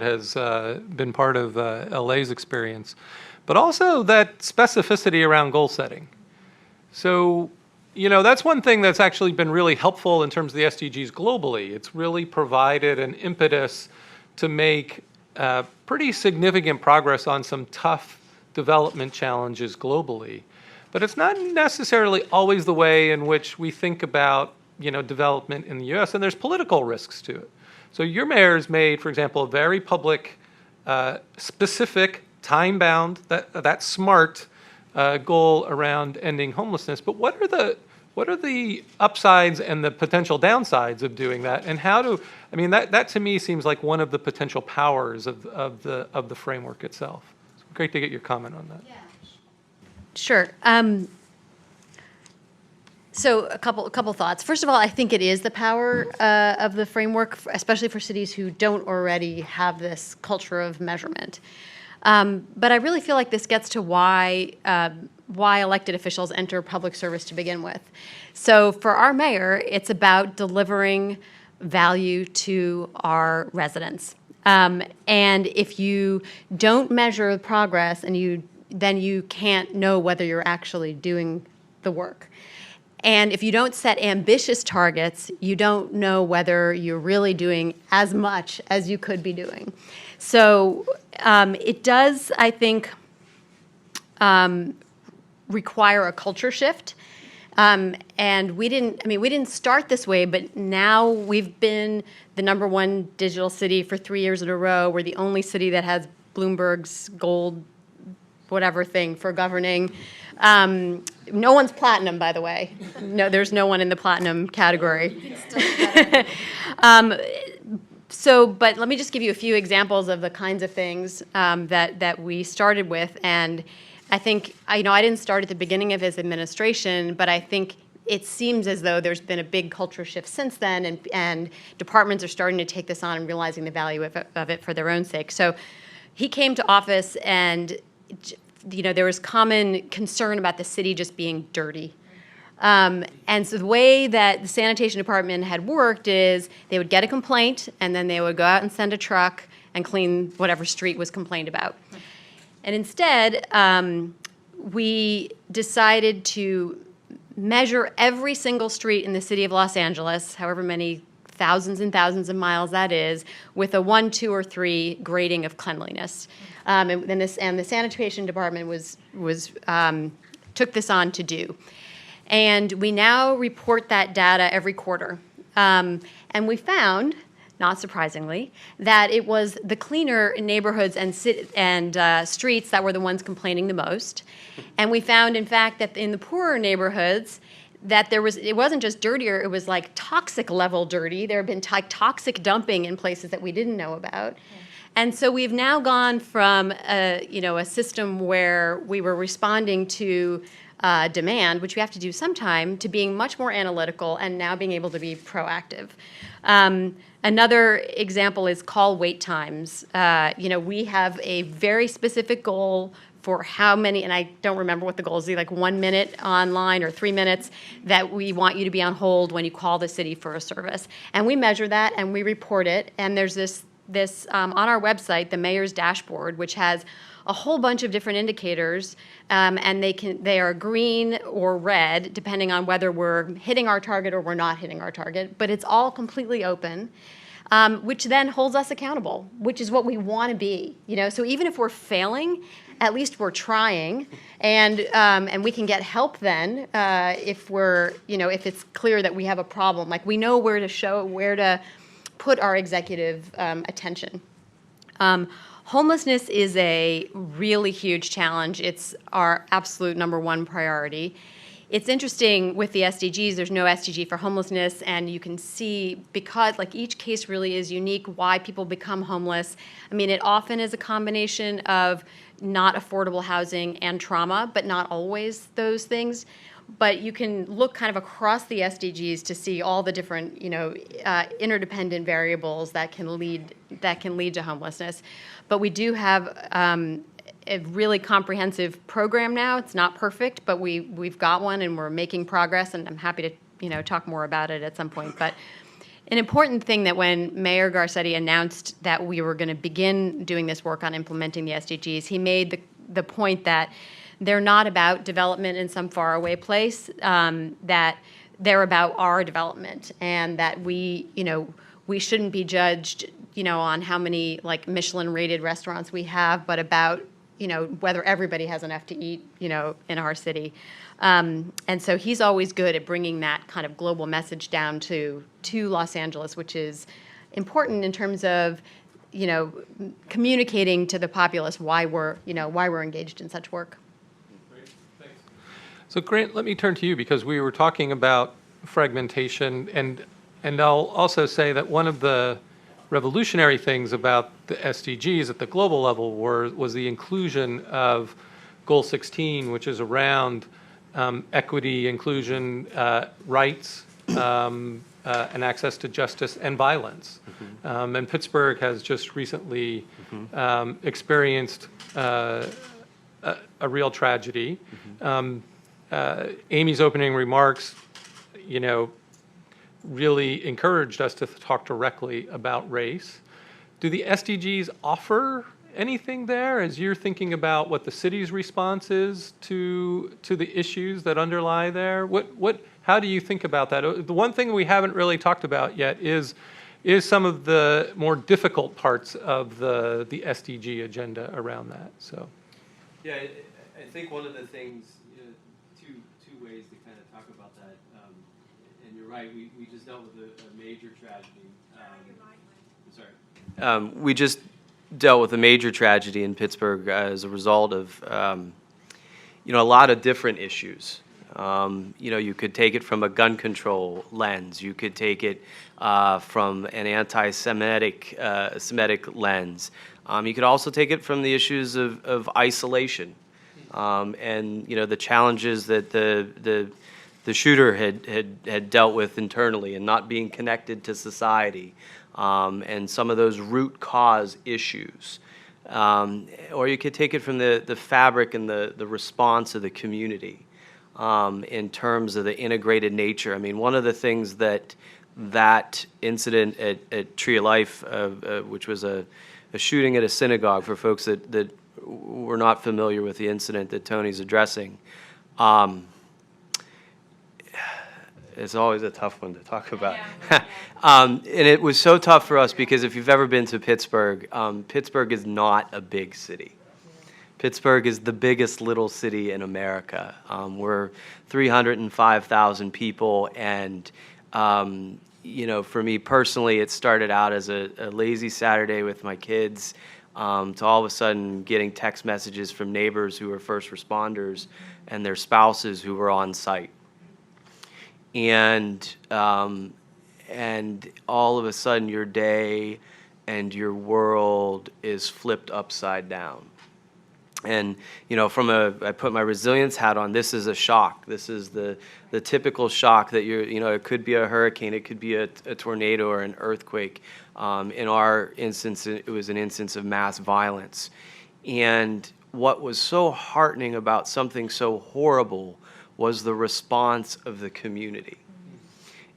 has been part of LA's experience, but also that specificity around goal setting. So, that's one thing that's actually been really helpful in terms of the SDGs globally. It's really provided an impetus to make pretty significant progress on some tough development challenges globally. But it's not necessarily always the way in which we think about, development in the US, and there's political risks to it. So your mayor's made, for example, a very public, specific, time-bound, that smart goal around ending homelessness. But what are the upsides and the potential downsides of doing that? And that to me seems like one of the potential powers of the framework itself. It's great to get your comment on that. Yeah. Sure. So a couple thoughts. First of all, I think it is the power of the framework, especially for cities who don't already have this culture of measurement. But I really feel like this gets to why elected officials enter public service to begin with. So for our mayor, it's about delivering value to our residents. And if you don't measure progress, then you can't know whether you're actually doing the work. And if you don't set ambitious targets, you don't know whether you're really doing as much as you could be doing. So it does, I think, require a culture shift. And we didn't start this way, but now we've been the #1 digital city for 3 years in a row. We're the only city that has Bloomberg's gold whatever thing for governing. No one's platinum, by the way. No, there's no one in the platinum category. But let me just give you a few examples of the kinds of things that we started with. And I think, I didn't start at the beginning of his administration, but I think it seems as though there's been a big culture shift since then, and departments are starting to take this on and realizing the value of it for their own sake. So he came to office, and there was common concern about the city just being dirty. And so the way that the sanitation department had worked is they would get a complaint, and then they would go out and send a truck and clean whatever street was complained about. And instead, we decided to measure every single street in the city of Los Angeles, however many thousands and thousands of miles that is, with a 1, 2, or 3 grading of cleanliness. And the sanitation department was took this on to do. And we now report that data every quarter. And we found, not surprisingly, that it was the cleaner neighborhoods and streets that were the ones complaining the most. And we found, in fact, that in the poorer neighborhoods, that it wasn't just dirtier, it was like toxic level dirty. There had been toxic dumping in places that we didn't know about. And so we've now gone from a system where we were responding to demand, which we have to do sometime, to being much more analytical and now being able to be proactive. Another example is call wait times. We have a very specific goal for how many, and I don't remember what the goal is, like 1 minute online or 3 minutes that we want you to be on hold when you call the city for a service. And we measure that and we report it. And there's this on our website, the mayor's dashboard, which has a whole bunch of different indicators, and they are green or red depending on whether we're hitting our target or we're not hitting our target. But it's all completely open. Which then holds us accountable, which is what we want to be. So even if we're failing, at least we're trying, and we can get help then if if it's clear that we have a problem. Like we know where to put our executive attention. Homelessness is a really huge challenge. It's our absolute number one priority. It's interesting with the SDGs, there's no SDG for homelessness, and you can see, because each case really is unique, why people become homeless. I mean, it often is a combination of not affordable housing and trauma, but not always those things. But you can look kind of across the SDGs to see all the different, interdependent variables that can lead to homelessness. But we do have a really comprehensive program now. It's not perfect, but we've got one and we're making progress, and I'm happy to talk more about it at some point. But an important thing that when Mayor Garcetti announced that we were going to begin doing this work on implementing the SDGs, he made the point that they're not about development in some faraway place, that they're about our development, and that we shouldn't be judged on how many Michelin-rated restaurants we have, but about whether everybody has enough to eat, in our city. And so he's always good at bringing that kind of global message down to Los Angeles, which is important in terms of, communicating to the populace why we're engaged in such work. Great, thanks. So Grant, let me turn to you, because we were talking about fragmentation, and I'll also say that one of the revolutionary things about the SDGs at the global level was the inclusion of Goal 16, which is around equity, inclusion, rights, and access to justice and violence. Mm-hmm. And Pittsburgh has just recently experienced a real tragedy. Mm-hmm. Amy's opening remarks, really encouraged us to talk directly about race. Do the SDGs offer anything there as you're thinking about what the city's response is to the issues that underlie there? How do you think about that? The one thing we haven't really talked about yet is some of the more difficult parts of the SDG agenda around that. So, yeah, I think one of the things, two ways to kind of talk about that. And you're right, we just dealt with a major tragedy. We just dealt with a major tragedy in Pittsburgh as a result of, a lot of different issues. You could take it from a gun control lens. You could take it from an anti-Semitic Semitic lens. You could also take it from the issues of isolation, and the challenges that the shooter had dealt with internally and not being connected to society, and some of those root cause issues. Or you could take it from the fabric and the response of the community in terms of the integrated nature. I mean, one of the things that incident at Tree of Life, which was a shooting at a synagogue, for folks that were not familiar with the incident that Tony's addressing, it's always a tough one to talk about. And it was so tough for us because if you've ever been to Pittsburgh, Pittsburgh is not a big city. Pittsburgh is the biggest little city in America. We're 305,000 people, and for me personally, it started out as a lazy Saturday with my kids, to all of a sudden getting text messages from neighbors who were first responders and their spouses who were on site. And all of a sudden your day and your world is flipped upside down. And, I put my resilience hat on, this is a shock. This is the typical shock that it could be a hurricane, it could be a tornado or an earthquake. In our instance, it was an instance of mass violence. And what was so heartening about something so horrible was the response of the community.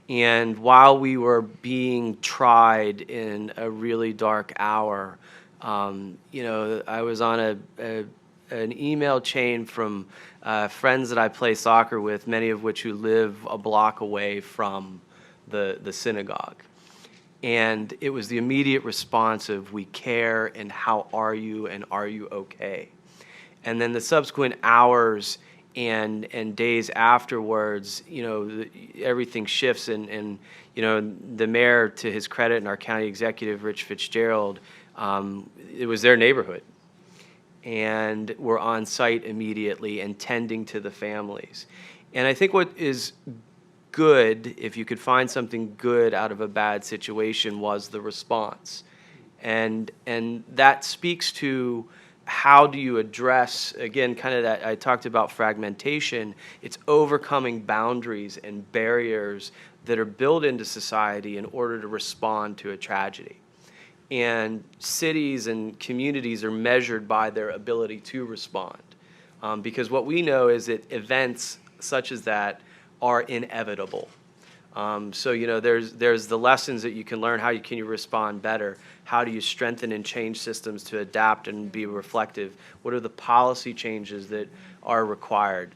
And while we were being tried in a really dark hour, I was on an email chain from friends that I play soccer with, many of which who live a block away from the synagogue. And it was the immediate response of, we care, and how are you, and are you okay? And then the subsequent hours and days afterwards, everything shifts, and the mayor, to his credit, and our county executive, Rich Fitzgerald, it was their neighborhood. And we're on site immediately and tending to the families. And I think what is good, if you could find something good out of a bad situation, was the response. And that speaks to how do you address, again, kind of that, I talked about fragmentation. It's overcoming boundaries and barriers that are built into society in order to respond to a tragedy. And cities and communities are measured by their ability to respond. Because what we know is that events such as that are inevitable. So there's the lessons that you can learn. How can you respond better? How do you strengthen and change systems to adapt and be reflective? What are the policy changes that are required?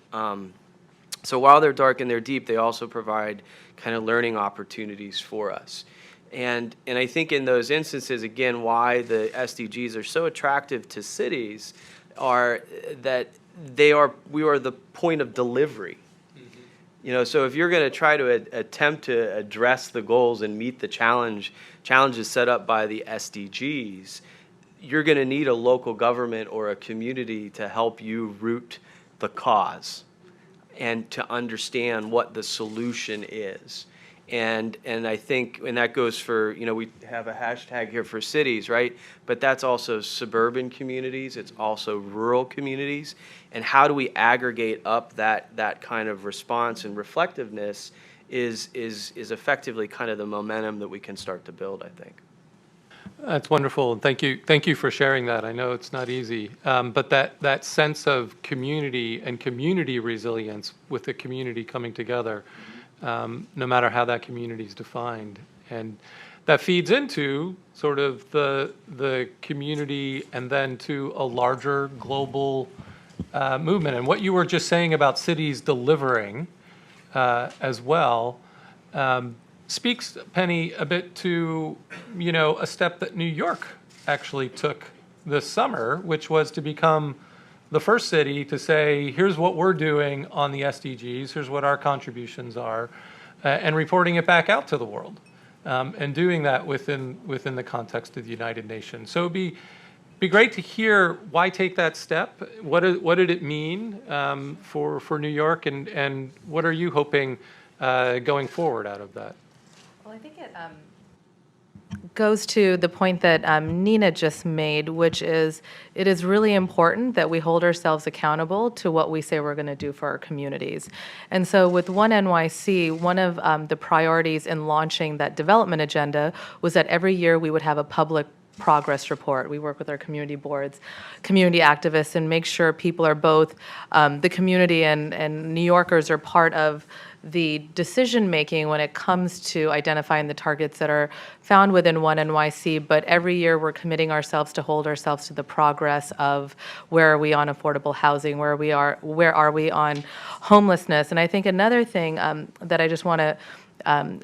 So while they're dark and they're deep, they also provide kind of learning opportunities for us. And I think in those instances, again, why the SDGs are so attractive to cities are that we are the point of delivery. So if you're going to try to attempt to address the goals and meet the challenges set up by the SDGs, you're going to need a local government or a community to help you root the cause and to understand what the solution is. And I think, and that goes for, we have a hashtag here for cities, right? But that's also suburban communities. It's also rural communities. And how do we aggregate up that kind of response and reflectiveness is effectively kind of the momentum that we can start to build, I think. That's wonderful, and thank you for sharing that. I know it's not easy, but that sense of community and community resilience with the community coming together, no matter how that community is defined, and that feeds into sort of the community and then to a larger global movement. And what you were just saying about cities delivering as well speaks, Penny, a bit to a step that New York actually took this summer, which was to become the first city to say, here's what we're doing on the SDGs, here's what our contributions are, and reporting it back out to the world, and doing that within the context of the United Nations. So it'd be great to hear why take that step. What did it mean for New York, and what are you hoping going forward out of that? Well, I think it goes to the point that Nina just made, which is it is really important that we hold ourselves accountable to what we say we're going to do for our communities. And so with One NYC, one of the priorities in launching that development agenda was that every year we would have a public progress report. We work with our community boards, community activists, and make sure people are both, the community and New Yorkers are part of the decision-making when it comes to identifying the targets that are found within One NYC, but every year we're committing ourselves to hold ourselves to the progress of where are we on affordable housing, where are we on homelessness. And I think another thing that I just want to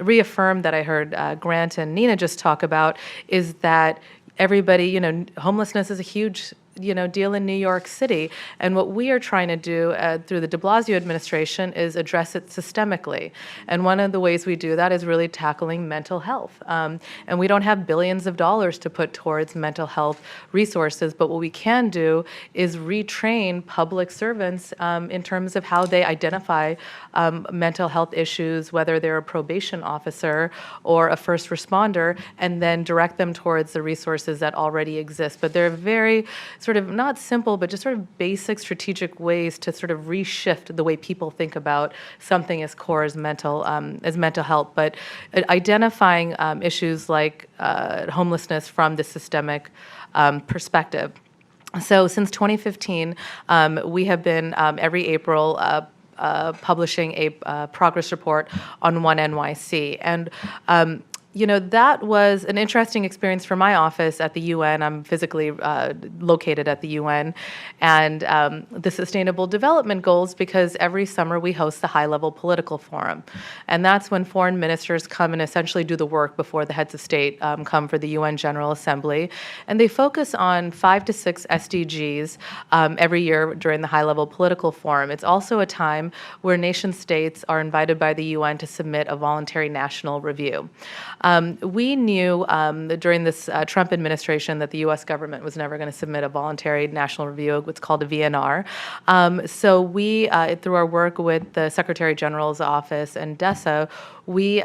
reaffirm that I heard Grant and Nina just talk about is that everybody, homelessness is a huge deal in New York City. And what we are trying to do through the de Blasio administration is address it systemically. And one of the ways we do that is really tackling mental health. And we don't have billions of dollars to put towards mental health resources, but what we can do is retrain public servants in terms of how they identify mental health issues, whether they're a probation officer or a first responder, and then direct them towards the resources that already exist. But they're very sort of not simple, but just sort of basic strategic ways to sort of reshift the way people think about something as core as mental health. But identifying issues like homelessness from the systemic perspective. So since 2015, we have been every April publishing a progress report on One NYC. And that was an interesting experience for my office at the UN. I'm physically located at the UN. And the Sustainable Development Goals, because every summer we host the high-level political forum. And that's when foreign ministers come and essentially do the work before the heads of state come for the UN General Assembly. And they focus on 5 to 6 SDGs every year during the high-level political forum. It's also a time where nation states are invited by the UN to submit a voluntary national review. We knew during this Trump administration that the U.S. government was never going to submit a voluntary national review, what's called a VNR. So we, through our work with the Secretary General's office and DESA, we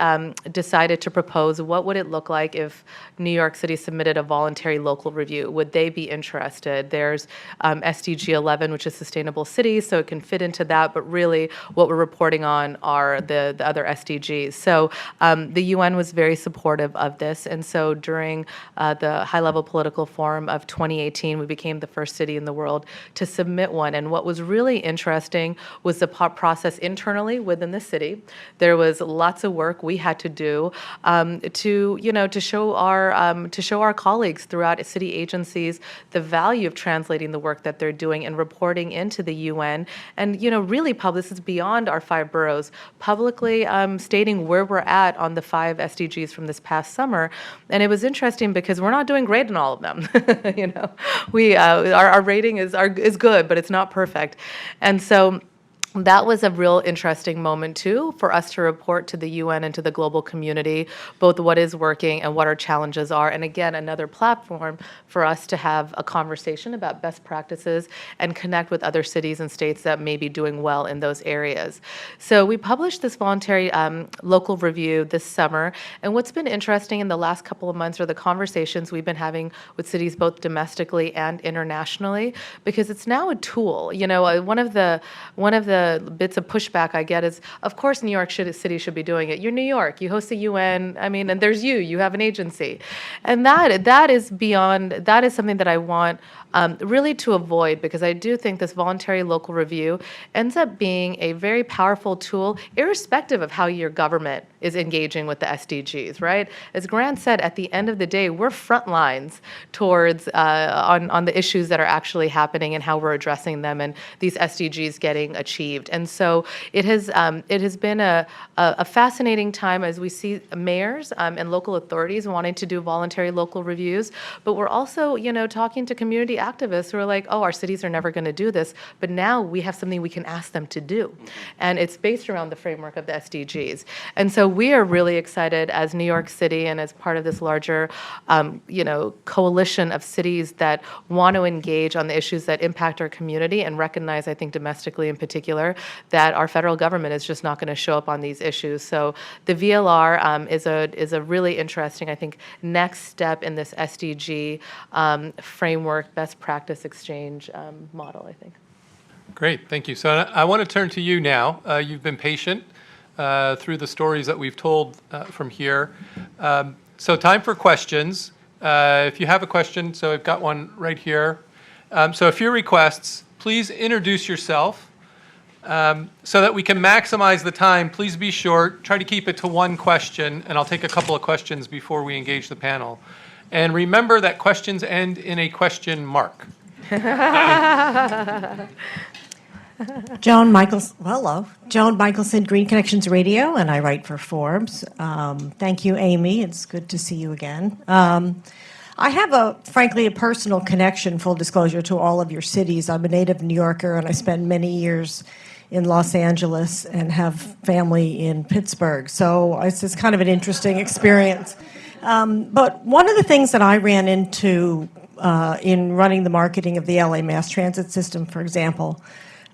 decided to propose what would it look like if New York City submitted a voluntary local review. Would they be interested? There's SDG 11, which is sustainable cities, so it can fit into that, but really what we're reporting on are the other SDGs. So the UN was very supportive of this, and so during the high-level political forum of 2018, we became the first city in the world to submit one. And what was really interesting was the process internally within the city. There was lots of work we had to do to show our colleagues throughout city agencies the value of translating the work that they're doing and reporting into the UN. And really, this is beyond our 5 boroughs, publicly stating where we're at on the 5 SDGs from this past summer. And it was interesting because we're not doing great in all of them. Our rating is good, but it's not perfect. And so that was a real interesting moment, too, for us to report to the UN and to the global community both what is working and what our challenges are. And again, another platform for us to have a conversation about best practices and connect with other cities and states that may be doing well in those areas. So we published this voluntary local review this summer. And what's been interesting in the last couple of months are the conversations we've been having with cities both domestically and internationally, because it's now a tool. One of the bits of pushback I get is, of course, New York City should be doing it. You're New York. You host the UN. And there's you have an agency. And that is something that I want really to avoid, because I do think this voluntary local review ends up being a very powerful tool, irrespective of how your government is engaging with the SDGs, right? As Grant said, at the end of the day, we're front lines towards on the issues that are actually happening and how we're addressing them and these SDGs getting achieved. And so it has been a fascinating time as we see mayors and local authorities wanting to do voluntary local reviews, but we're also, talking to community activists who are like, oh, our cities are never going to do this, but now we have something we can ask them to do. And it's based around the framework of the SDGs. And so we are really excited as New York City and as part of this larger, coalition of cities that want to engage on the issues that impact our community and recognize, I think, domestically in particular, that our federal government is just not going to show up on these issues. So the VLR is a really interesting, I think, next step in this SDG framework, best practice exchange model, I think. Great, thank you. So I want to turn to you now. You've been patient through the stories that we've told from here. So time for questions. If you have a question, so I've got one right here. So a few requests. Please introduce yourself so that we can maximize the time. Please be short. Try to keep it to one question, and I'll take a couple of questions before we engage the panel. And remember that questions end in a question mark. Joan Michelson, Green Connections Radio, and I write for Forbes. Thank you, Amy. It's good to see you again. I have frankly, a personal connection, full disclosure, to all of your cities. I'm a native New Yorker, and I spent many years in Los Angeles and have family in Pittsburgh. So it's just kind of an interesting experience. But one of the things that I ran into in running the marketing of the LA mass transit system, for example,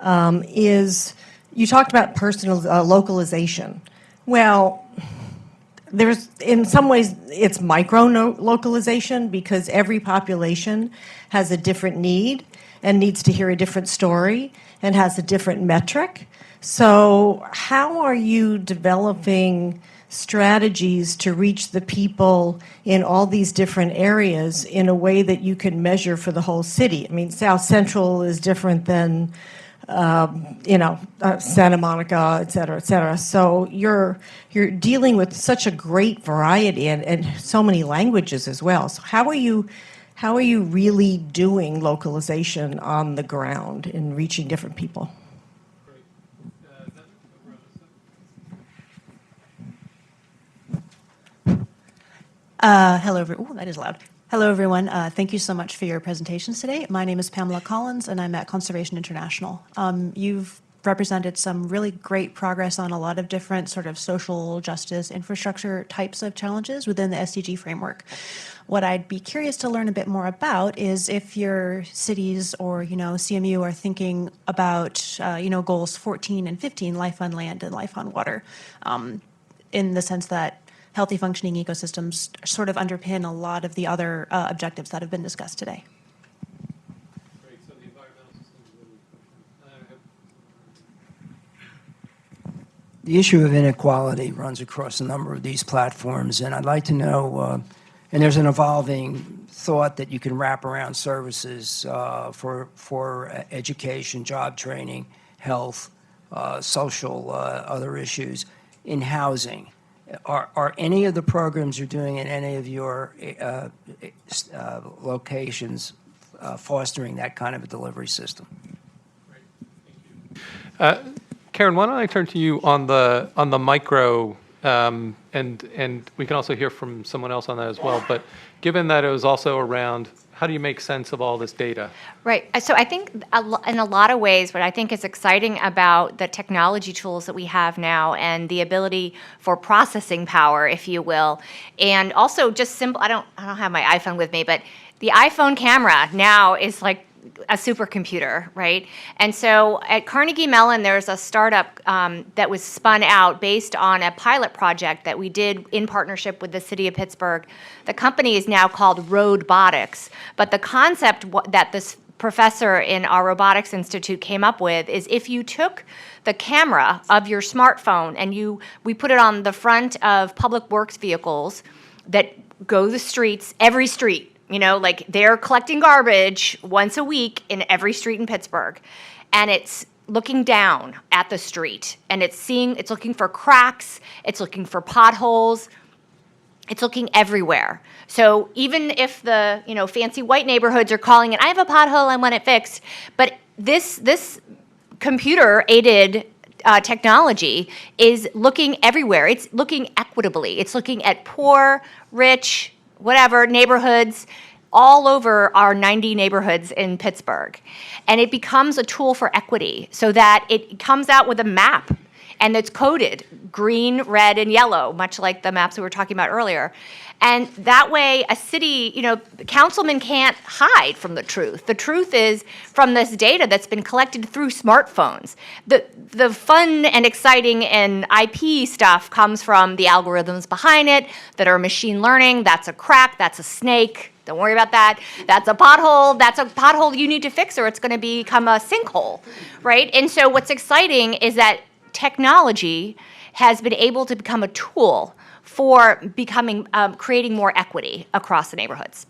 is you talked about personal localization. Well, there's, in some ways, it's micro-localization because every population has a different need and needs to hear a different story and has a different metric. So how are you developing strategies to reach the people in all these different areas in a way that you can measure for the whole city? I mean, South Central is different than Santa Monica, et cetera, et cetera. So you're dealing with such a great variety and so many languages as well. So how are you really doing localization on the ground in reaching different people? Hello, that is loud. Hello, everyone. Thank you so much for your presentations today. My name is Pamela Collins, and I'm at Conservation International. You've represented some really great progress on a lot of different sort of social justice infrastructure types of challenges within the SDG framework. What I'd be curious to learn a bit more about is if your cities or, CMU are thinking about, goals 14 and 15, life on land and life on water, in the sense that healthy functioning ecosystems sort of underpin a lot of the other objectives that have been discussed today. Great. So the environmental system is really The issue of inequality runs across a number of these platforms, and I'd like to know, and there's an evolving thought that you can wrap around services for education, job training, health, social, other issues in housing. Are any of the programs you're doing in any of your locations fostering that kind of a delivery system? Great. Thank you. Karen, why don't I turn to you on the micro, and we can also hear from someone else on that as well. But given that it was also around, how do you make sense of all this data? Right. So I think in a lot of ways, what I think is exciting about the technology tools that we have now and the ability for processing power, if you will, and also just simple, I don't have my iPhone with me, but the iPhone camera now is like a supercomputer, right? And so at Carnegie Mellon, there's a startup that was spun out based on a pilot project that we did in partnership with the city of Pittsburgh. The company is now called Robotics, but the concept that this professor in our robotics institute came up with is if you took the camera of your smartphone and we put it on the front of public works vehicles that go the streets, every street, like they're collecting garbage once a week in every street in Pittsburgh. And it's looking down at the street and it's looking for cracks, it's looking for potholes, it's looking everywhere. So even if the, fancy white neighborhoods are calling it, I have a pothole, I want it fixed. But this computer-aided technology is looking everywhere. It's looking equitably. It's looking at poor, rich, whatever, neighborhoods all over our 90 neighborhoods in Pittsburgh. And it becomes a tool for equity so that it comes out with a map and it's coded green, red, and yellow, much like the maps we were talking about earlier. And that way, a city, councilmen can't hide from the truth. The truth is from this data that's been collected through smartphones. The fun and exciting and IP stuff comes from the algorithms behind it that are machine learning. That's a crack, that's a snake. Don't worry about that. That's a pothole. That's a pothole you need to fix or it's going to become a sinkhole, right? And so what's exciting is that technology has been able to become a tool for creating more equity across the neighborhoods.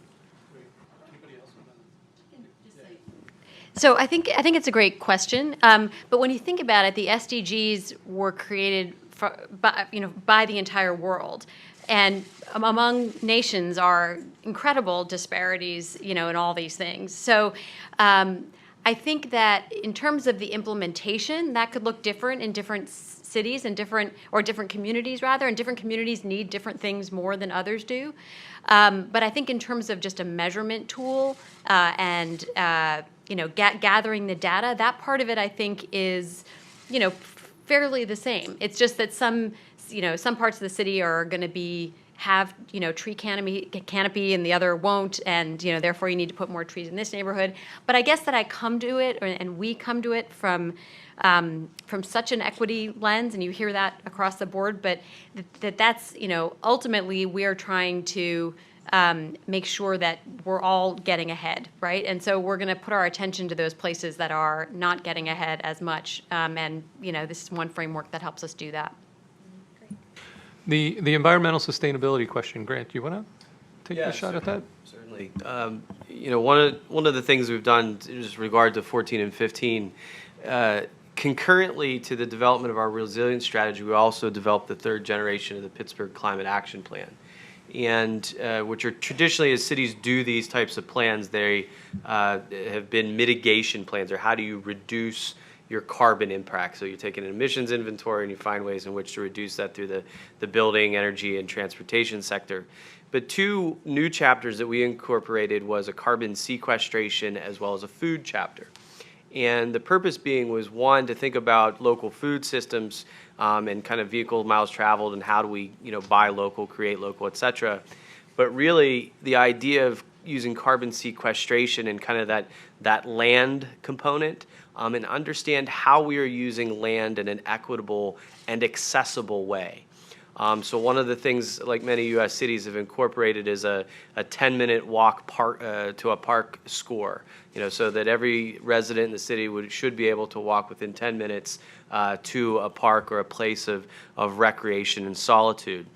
So I think it's a great question. But when you think about it, the SDGs were created by the entire world. And among nations are incredible disparities, in all these things. So I I think that in terms of the implementation, that could look different in different cities and different communities rather, and different communities need different things more than others do. But I think in terms of just a measurement tool and gathering the data, that part of it I think is, fairly the same. It's just that some parts of the city are going to have tree canopy and the other won't, and therefore you need to put more trees in this neighborhood. But I guess that I come to it, and we come to it from such an equity lens, and you hear that across the board. But that's ultimately we are trying to make sure that we're all getting ahead, right? And so we're going to put our attention to those places that are not getting ahead as much, and this is one framework that helps us do that. The environmental sustainability question, Grant, do you want to take a shot at that? Certainly. One of the things we've done is regard to 14 and 15, concurrently to the development of our resilience strategy, we also developed the third generation of the Pittsburgh Climate Action Plan. And which are traditionally, as cities do these types of plans, they have been mitigation plans, or how do you reduce your carbon impact. So you're taking an emissions inventory and you find ways in which to reduce that through the building, energy, and transportation sector. But two new chapters that we incorporated was a carbon sequestration as well as a food chapter. And the purpose being was, one, to think about local food systems and kind of vehicle miles traveled and how do we buy local, create local, et cetera. But really the idea of using carbon sequestration and kind of that land component, and understand how we are using land in an equitable and accessible way. So one of the things, like many U.S. cities have incorporated, is a 10-minute walk to a park score. So that every resident in the city should be able to walk within 10 minutes to a park or a place of recreation and solitude.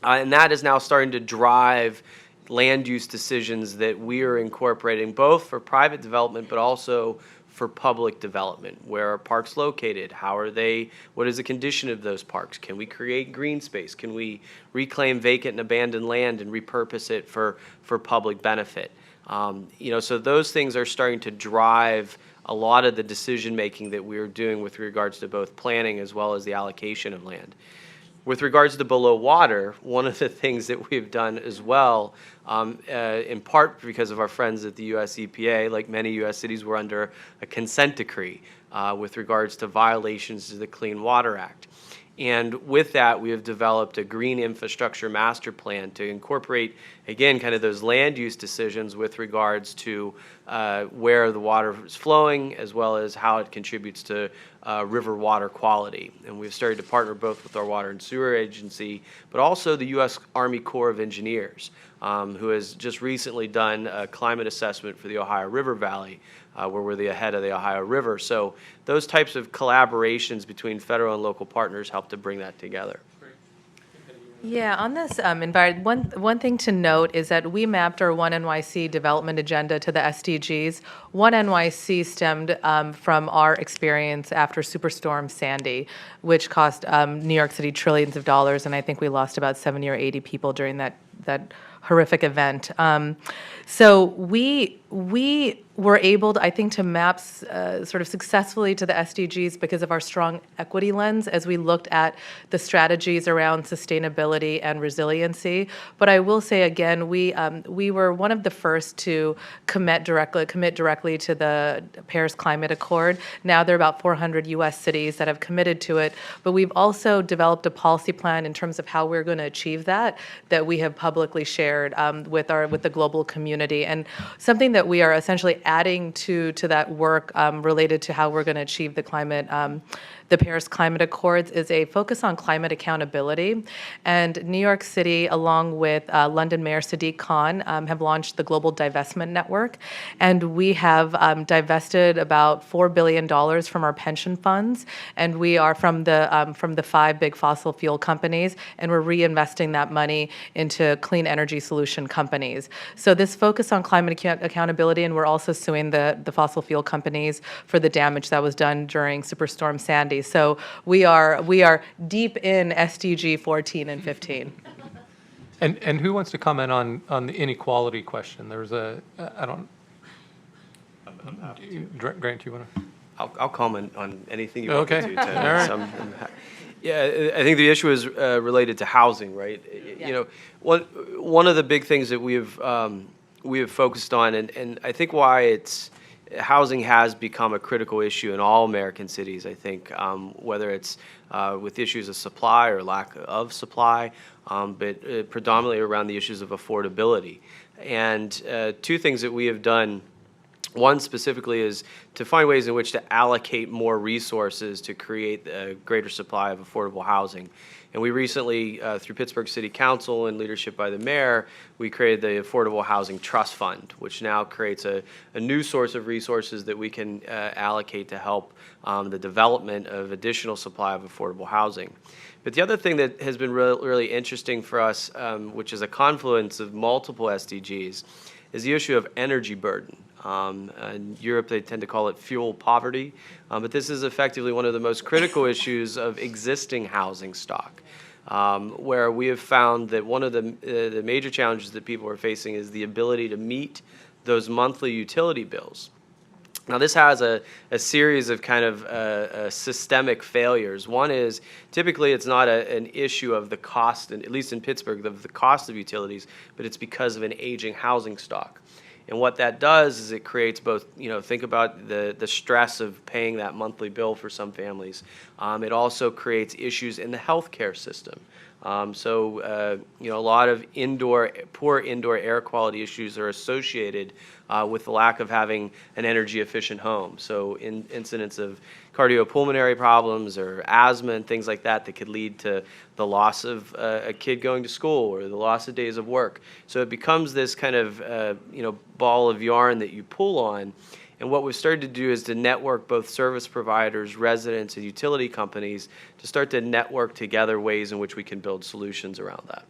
And that is now starting to drive land use decisions that we are incorporating, both for private development but also for public development. Where are parks located? How are they? What is the condition of those parks? Can we create green space? Can we reclaim vacant and abandoned land and repurpose it for public benefit? So those things are starting to drive a lot of the decision making that we're doing with regards to both planning as well as the allocation of land. With regards to below water, one of the things that we've done as well, in part because of our friends at the U.S. EPA, like many U.S. cities, were under a consent decree with regards to violations to the Clean Water Act. And with that, we have developed a green infrastructure master plan to incorporate, again, kind of those land use decisions with regards to where the water is flowing, as well as how it contributes to river water quality. And we've started to partner both with our Water and Sewer Agency, but also the U.S. Army Corps of Engineers, who has just recently done a climate assessment for the Ohio River Valley, where we're the head of the Ohio River. So those types of collaborations between federal and local partners help to bring that together. Yeah, on this one thing to note is that we mapped our One NYC development agenda to the SDGs. One NYC stemmed from our experience after Superstorm Sandy, which cost New York City trillions of dollars, and I think we lost about 70 or 80 people during that horrific event. So we were able, I think, to map sort of successfully to the SDGs because of our strong equity lens as we looked at the strategies around sustainability and resiliency. But I will say again, we were one of the first to commit directly to the Paris Climate Accord. Now there are about 400 U.S. cities that have committed to it, but we've also developed a policy plan in terms of how we're going to achieve that we have publicly shared with the global community, and something that we are essentially adding to that work related to how we're going to achieve the Paris Climate Accords is a focus on climate accountability. And New York City, along with London Mayor Sadiq Khan, have launched the Global Divestment Network. And we have divested about $4 billion from our pension funds. And we are from the 5 big fossil fuel companies, and we're reinvesting that money into clean energy solution companies. So this focus on climate accountability, and we're also suing the fossil fuel companies for the damage that was done during Superstorm Sandy. So we are deep in SDG 14 and 15. And who wants to comment on the inequality question? There's I don't. Grant, do you want to? I'll comment on anything you want me Okay. to. Tony. All right. So yeah, I think the issue is related to housing, right? You know, one of the big things that we have focused on, and I think why housing has become a critical issue in all American cities. I think whether it's with issues of supply or lack of supply, but predominantly around the issues of affordability. And two things that we have done. One specifically is to find ways in which to allocate more resources to create a greater supply of affordable housing. And we recently, through Pittsburgh City Council and leadership by the mayor, we created the Affordable Housing Trust Fund, which now creates a new source of resources that we can allocate to help the development of additional supply of affordable housing. But the other thing that has been really interesting for us, which is a confluence of multiple SDGs, is the issue of energy burden. In Europe, they tend to call it fuel poverty, but this is effectively one of the most critical issues of existing housing stock, where we have found that one of the major challenges that people are facing is the ability to meet those monthly utility bills. Now, this has a series of kind of systemic failures. One is typically it's not an issue of the cost, at least in Pittsburgh, of the cost of utilities, but it's because of an aging housing stock. And what that does is it creates both, think about the stress of paying that monthly bill for some families. It also creates issues in the healthcare system. A lot of poor indoor air quality issues are associated with the lack of having an energy efficient home. So incidents of cardiopulmonary problems or asthma and things like that could lead to the loss of a kid going to school or the loss of days of work. So it becomes this kind of ball of yarn that you pull on. And what we've started to do is to network both service providers, residents, and utility companies to start to network together ways in which we can build solutions around that.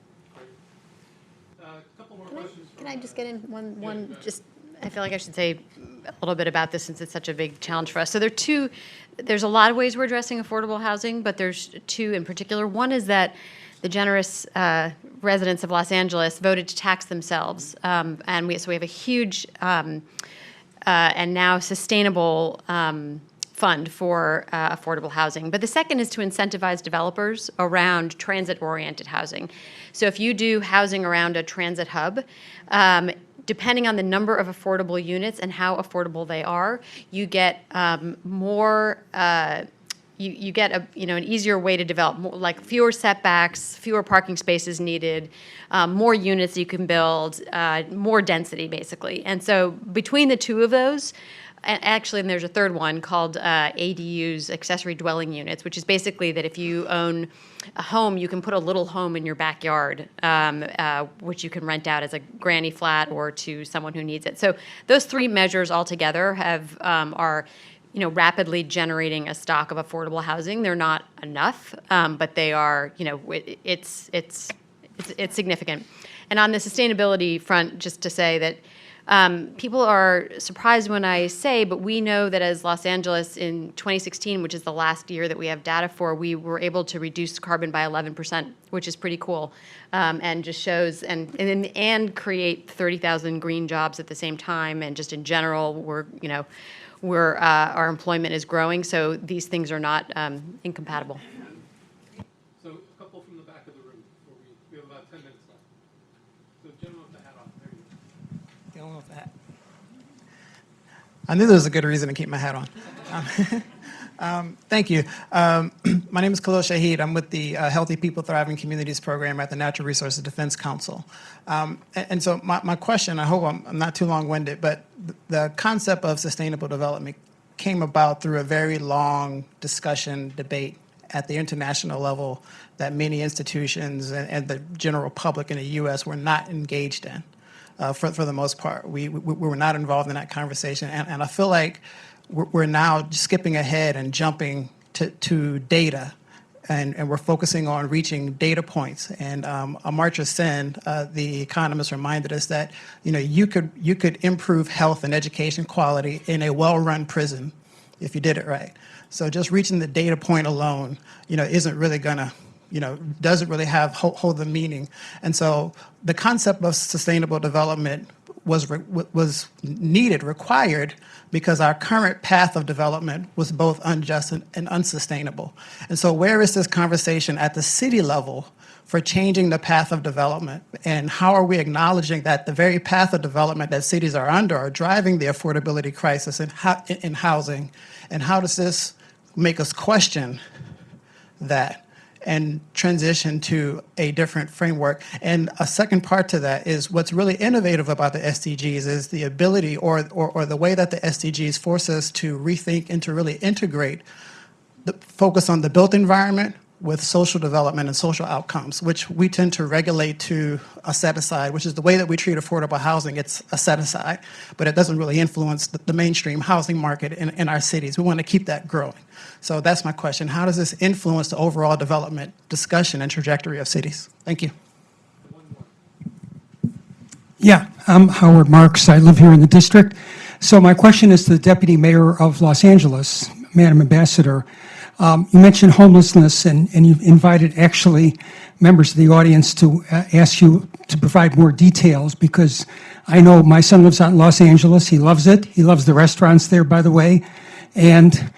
Can I just get in one just, I feel like I should say a little bit about this since it's such a big challenge for us. So there's a lot of ways we're addressing affordable housing, but there's two in particular. One is that the generous residents of Los Angeles voted to tax themselves. So we have a huge and now sustainable fund for affordable housing. But the second is to incentivize developers around transit-oriented housing. So if you do housing around a transit hub, depending on the number of affordable units and how affordable they are, you get more. You get an easier way to develop, like fewer setbacks, fewer parking spaces needed, more units you can build, more density basically. And so between the two of those, and there's a third one called ADUs, accessory dwelling units, which is basically that if you own a home, you can put a little home in your backyard, which you can rent out as a granny flat or to someone who needs it. So those three measures altogether are rapidly generating a stock of affordable housing. They're not enough, but they are, it's significant. And on the sustainability front, just to say that people are surprised when I say, but we know that as Los Angeles in 2016, which is the last year that we have data for, we were able to reduce carbon by 11%, which is pretty cool, and just shows and create 30,000 green jobs at the same time. And just in general, our employment is growing, so these things are not incompatible. So a couple from the back of the room. We have about 10 minutes left. So gentleman with the hat on. There you go. Gentleman with the hat. I knew there was a good reason to keep my hat on. Thank you. My name is Khalil Shahid. I'm with the Healthy People Thriving Communities program at the Natural Resources Defense Council. And so my question, I hope I'm not too long-winded, but the concept of sustainable development came about through a very long discussion, debate at the international level that many institutions and the general public in the U.S. were not engaged in for the most part. We were not involved in that conversation. And I feel like we're now skipping ahead and jumping to data, and we're focusing on reaching data points. And Amartya Sen, the economist, reminded us that you could improve health and education quality in a well-run prison if you did it right. So just reaching the data point alone, isn't really gonna, doesn't really hold the meaning. And so the concept of sustainable development was needed, required, because our current path of development was both unjust and unsustainable. And so where is this conversation at the city level for changing the path of development? And how are we acknowledging that the very path of development that cities are under are driving the affordability crisis in housing? And how does this make us question that and transition to a different framework? And a second part to that is what's really innovative about the SDGs is the ability or the way that the SDGs force us to rethink and to really integrate the focus on the built environment with social development and social outcomes, which we tend to regulate to a set aside, which is the way that we treat affordable housing. It's a set aside, but it doesn't really influence the mainstream housing market in our cities. We want to keep that growing. So that's my question. How does this influence the overall development discussion and trajectory of cities? Thank you. Yeah, I'm Howard Marks. I live here in the district. So my question is to the Deputy Mayor of Los Angeles, Madam Ambassador. You mentioned homelessness, and you invited actually members of the audience to ask you to provide more details, because I know my son lives out in Los Angeles. He loves it. He loves the restaurants there, by the way. And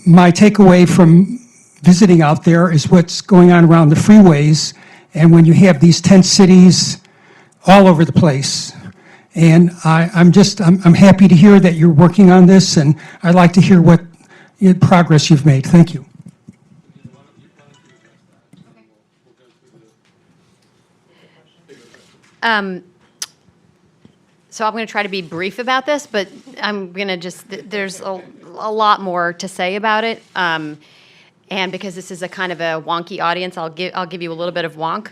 my takeaway from visiting out there is what's going on around the freeways, and when you have these tent cities all over the place. And I'm happy to hear that you're working on this, and I'd like to hear what progress you've made. Thank you. So I'm going to try to be brief about this, but I'm going to there's a lot more to say about it. And because this is a kind of a wonky audience, I'll give you a little bit of wonk.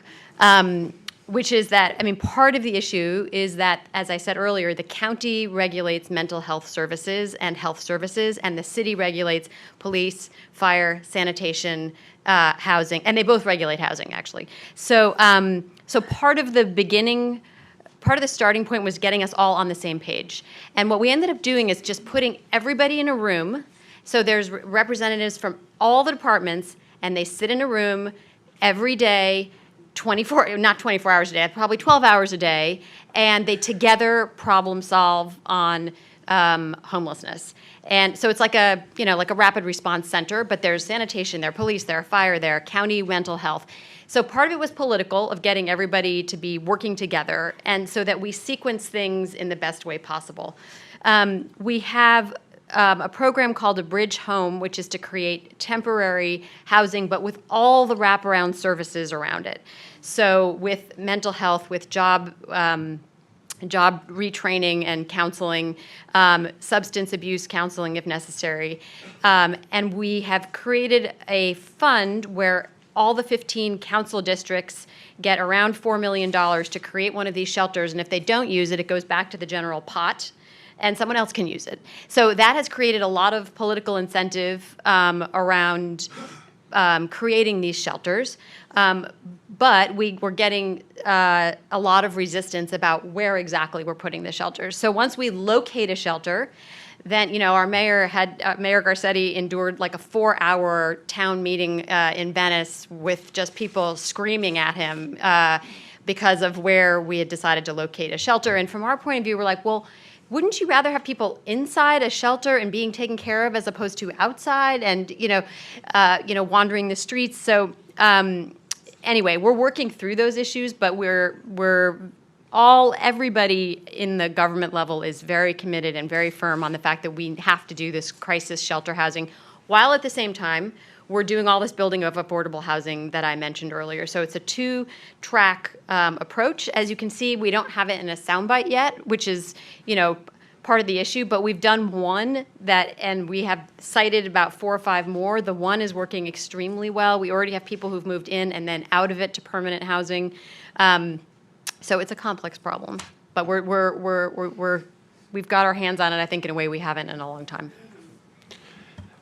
Which is that, part of the issue is that, as I said earlier, the county regulates mental health services, and the city regulates police, fire, sanitation, housing, and they both regulate housing, actually. So, so part of the starting point was getting us all on the same page. And what we ended up doing is just putting everybody in a room. So there's representatives from all the departments, and they sit in a room every day, not 24 hours a day, probably 12 hours a day, and they together problem solve on homelessness. And so it's like a rapid response center, but there's sanitation there, police there, fire there, county mental health. So part of it was political, of getting everybody to be working together, and so that we sequence things in the best way possible. We have a program called A Bridge Home, which is to create temporary housing, but with all the wraparound services around it. So with mental health, with job retraining and counseling, substance abuse counseling if necessary. And we have created a fund where all the 15 council districts get around $4 million to create one of these shelters, and if they don't use it, it goes back to the general pot, and someone else can use it. So that has created a lot of political incentive around creating these shelters. But we're getting a lot of resistance about where exactly we're putting the shelters. So once we locate a shelter, then, our mayor Garcetti endured like a 4-hour town meeting in Venice with just people screaming at him because of where we had decided to locate a shelter. And from our point of view, we're like, well, wouldn't you rather have people inside a shelter and being taken care of as opposed to outside and, wandering the streets? So anyway, we're working through those issues, but everybody in the government level is very committed and very firm on the fact that we have to do this crisis shelter housing, while at the same time, we're doing all this building of affordable housing that I mentioned earlier. So it's a 2-track approach. As you can see, we don't have it in a soundbite yet, which is, part of the issue, but we've done one and we have cited about 4 or 5 more. The one is working extremely well. We already have people who've moved in and then out of it to permanent housing. So it's a complex problem, but we've got our hands on it, I think, in a way we haven't in a long time.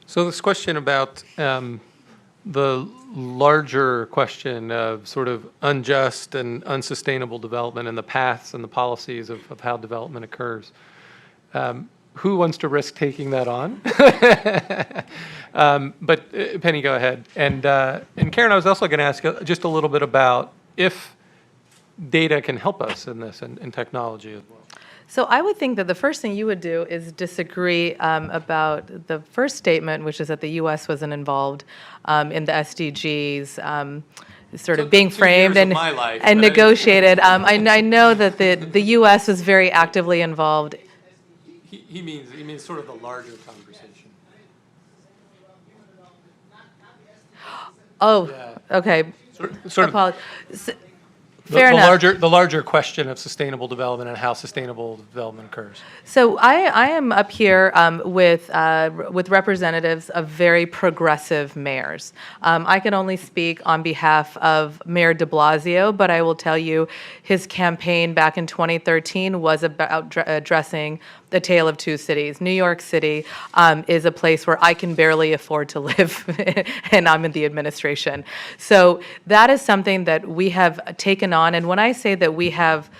So this question about the larger question of sort of unjust and unsustainable development and the paths and the policies of how development occurs. Who wants to risk taking that on? But Penny, go ahead. And Karen, I was also going to ask just a little bit about if data can help us in this and technology as well. So I would think that the first thing you would do is disagree about the first statement, which is that the U.S. wasn't involved in the SDGs. Sort of being framed and, negotiated. I know that the U.S. was very actively involved. He means sort of the larger conversation. Oh, Yeah. okay. Sort of Fair enough. The larger question of sustainable development and how sustainable development occurs. So I am up here with representatives of very progressive mayors. I can only speak on behalf of Mayor de Blasio, but I will tell you his campaign back in 2013 was about addressing the tale of two cities. New York City is a place where I can barely afford to live, and I'm in the administration. So that is something that we have taken on. And when I say that we have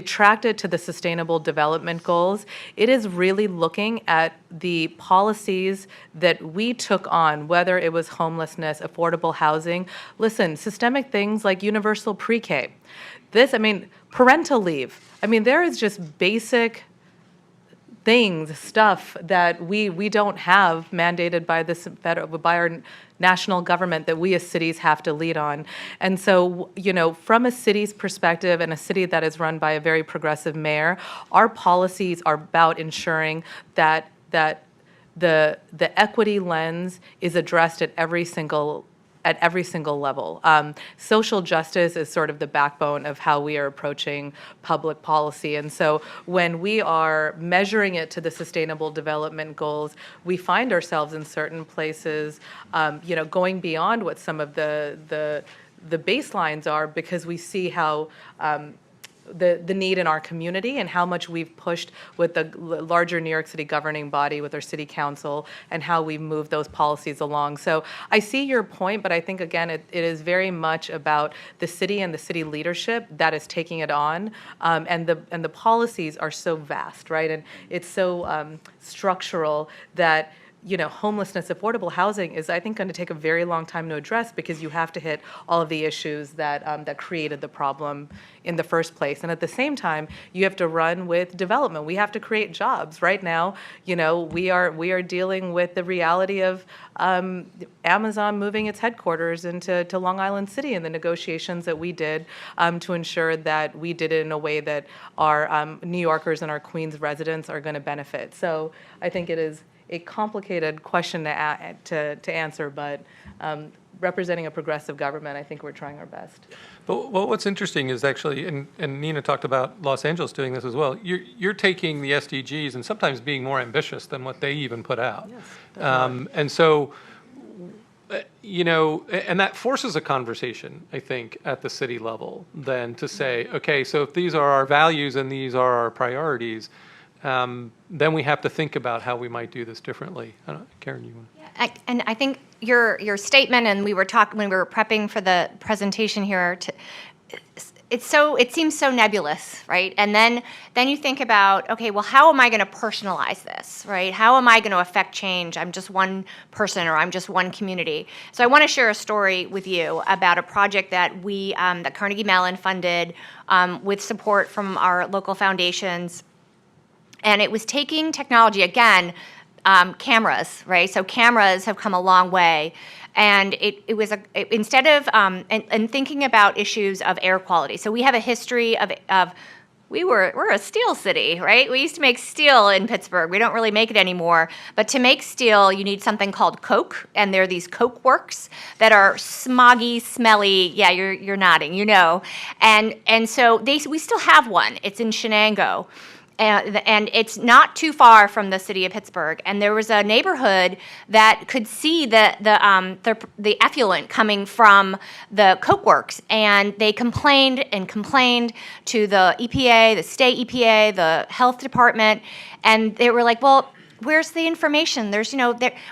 tracked it to the Sustainable Development Goals, it is really looking at the policies that we took on, whether it was homelessness, affordable housing. Listen, systemic things like universal pre-K. Parental leave. There is just basic stuff that we don't have mandated by our national government that we as cities have to lead on. And so, from a city's perspective and a city that is run by a very progressive mayor, our policies are about ensuring that the equity lens is addressed at every single level. Social justice is sort of the backbone of how we are approaching public policy. And so when we are measuring it to the Sustainable Development Goals, we find ourselves in certain places, going beyond what some of the baselines are, because we see how the need in our community and how much we've pushed with the larger New York City governing body, with our city council, and how we've moved those policies along. So I see your point, but I think, again, it is very much about the city and the city leadership that is taking it on. And the policies are so vast, right? And it's so structural that homelessness, affordable housing is, I think, going to take a very long time to address, because you have to hit all of the issues that created the problem in the first place. And at the same time, you have to run with development. We have to create jobs. Right now, we are dealing with the reality of Amazon moving its headquarters into Long Island City, and the negotiations that we did to ensure that we did it in a way that our New Yorkers and our Queens residents are going to benefit. So I think it is a complicated question to answer, but representing a progressive government, I think we're trying our best. But what's interesting is actually, and Nina talked about Los Angeles doing this as well, you're taking the SDGs and sometimes being more ambitious than what they even put out. Yes, and so, and that forces a conversation, I think, at the city level, then to say, okay, so if these are our values and these are our priorities, then we have to think about how we might do this differently. Karen, you want? Yeah, and I think your statement, and we were talking when we were prepping for the presentation here, it seems so nebulous, right? And then you think about, okay, well, how am I going to personalize this, right? How am I going to affect change? I'm just one person, or I'm just one community. So I want to share a story with you about a project that that Carnegie Mellon funded with support from our local foundations. And it was taking technology, again, cameras, right? So cameras have come a long way. And it was instead of and thinking about issues of air quality. So we have a history of we're a steel city, right? We used to make steel in Pittsburgh. We don't really make it anymore. But to make steel, you need something called coke, and there are these coke works that are smoggy, smelly. Yeah, you're nodding, And so we still have one. It's in Shenango. And it's not too far from the city of Pittsburgh. And there was a neighborhood that could see the effluent coming from the coke works. And they complained to the EPA, the state EPA, the health department. And they were like, well, where's the information? There's,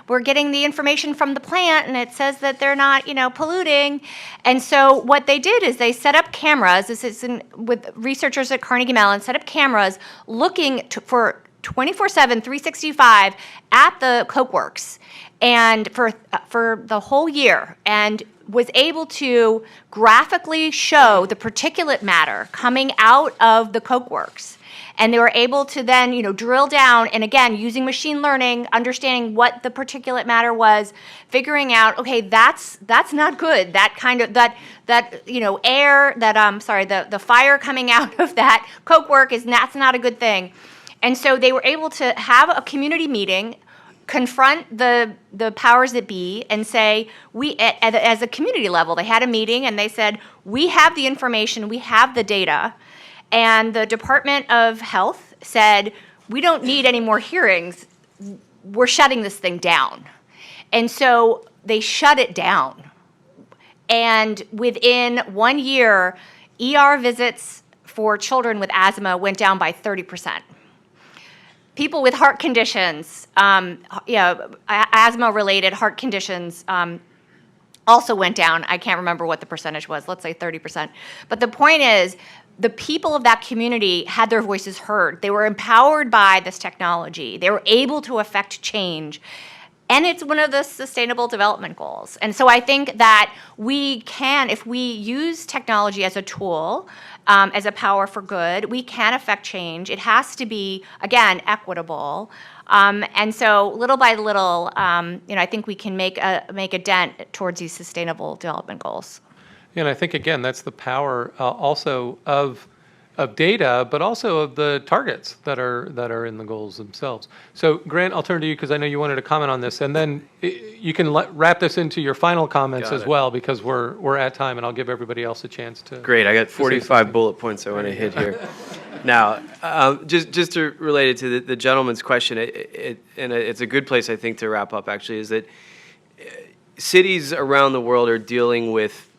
we're getting the information from the plant, and it says that they're not, polluting. And so what they did is they set up cameras. This is with researchers at Carnegie Mellon, set up cameras looking for 24/7, 365 at the Coke Works, and for the whole year, and was able to graphically show the particulate matter coming out of the Coke Works. And they were able to then, drill down, and again, using machine learning, understanding what the particulate matter was, figuring out, okay, that's not good. That kind of air, the fire coming out of that Coke work that's not a good thing. And so they were able to have a community meeting, confront the powers that be, and say, as a community level, they had a meeting and they said, we have the information, we have the data. And the Department of Health said, we don't need any more hearings. We're shutting this thing down. And so they shut it down. And within 1 year, ER visits for children with asthma went down by 30%. People with heart conditions, asthma-related heart conditions, also went down. I can't remember what the percentage was. Let's say 30%. But the point is, the people of that community had their voices heard. They were empowered by this technology. They were able to affect change. And it's one of the Sustainable Development Goals. And so I think that we can, if we use technology as a tool, as a power for good, we can affect change. It has to be, again, equitable. And so little by little, I think we can make a dent towards these Sustainable Development Goals. And I think, again, that's the power also of data, but also of the targets that are in the goals themselves. So, Grant, I'll turn to you because I know you wanted to comment on this, and then you can wrap this into your final comments as well, because we're at time, and I'll give everybody else a chance to. Great, I got 45 bullet points I want to hit here. Now, just to relate it to the gentleman's question, and it's a good place, I think, to wrap up, actually, is that cities around the world are dealing with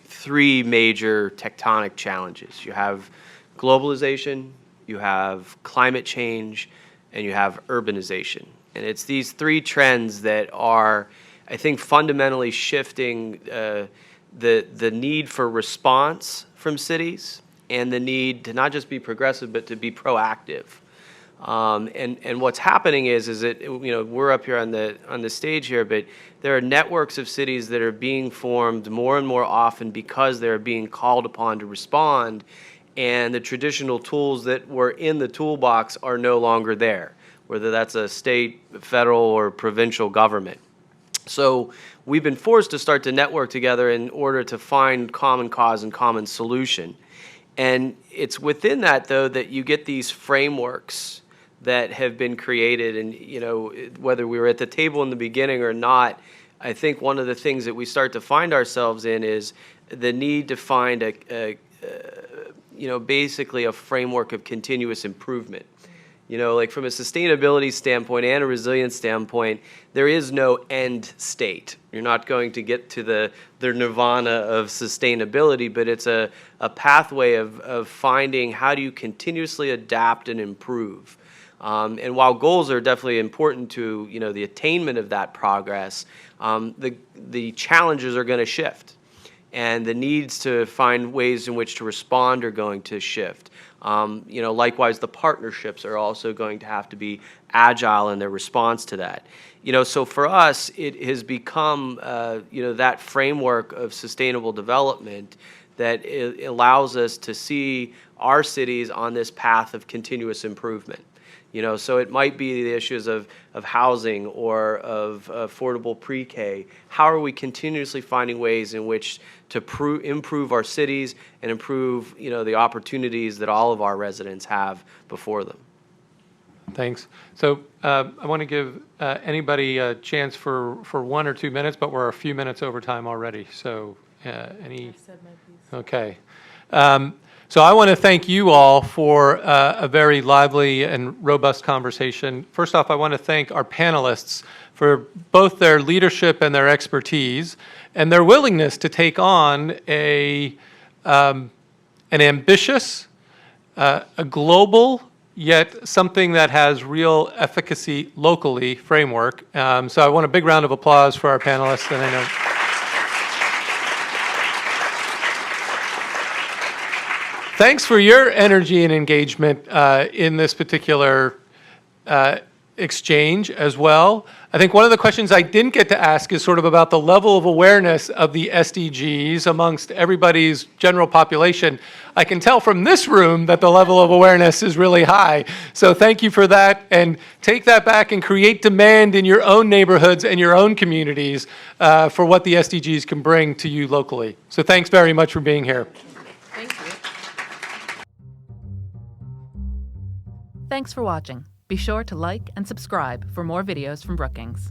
three major tectonic challenges. You have globalization, you have climate change, and you have urbanization. And it's these three trends that are, I think, fundamentally shifting the need for response from cities and the need to not just be progressive, but to be proactive. And what's happening is that we're up here on the stage here, but there are networks of cities that are being formed more and more often because they're being called upon to respond, and the traditional tools that were in the toolbox are no longer there, whether that's a state, federal, or provincial government. So we've been forced to start to network together in order to find common cause and common solution. And it's within that, though, that you get these frameworks that have been created. And, whether we were at the table in the beginning or not, I think one of the things that we start to find ourselves in is the need to find basically a framework of continuous improvement. Like from a sustainability standpoint and a resilience standpoint, there is no end state. You're not going to get to the nirvana of sustainability, but it's a pathway of finding how do you continuously adapt and improve. And while goals are definitely important to the attainment of that progress, the challenges are going to shift, and the needs to find ways in which to respond are going to shift. Likewise, the partnerships are also going to have to be agile in their response to that. So for us, it has become that framework of sustainable development that allows us to see our cities on this path of continuous improvement. So it might be the issues of housing or of affordable pre-K. How are we continuously finding ways in which to improve our cities and improve, the opportunities that all of our residents have before them? Thanks. So I want to give anybody a chance for 1 or 2 minutes, but we're a few minutes over time already. So Okay. So I want to thank you all for a very lively and robust conversation. First off, I want to thank our panelists for both their leadership and their expertise and their willingness to take on an ambitious, a global, yet something that has real efficacy locally framework. So I want a big round of applause for our panelists, and I know. Thanks for your energy and engagement in this particular exchange as well. I think one of the questions I didn't get to ask is sort of about the level of awareness of the SDGs amongst everybody's general population. I can tell from this room that the level of awareness is really high. So thank you for that, and take that back and create demand in your own neighborhoods and your own communities for what the SDGs can bring to you locally. So thanks very much for being here. Thank you. Thanks for watching. Be sure to like and subscribe for more videos from Brookings.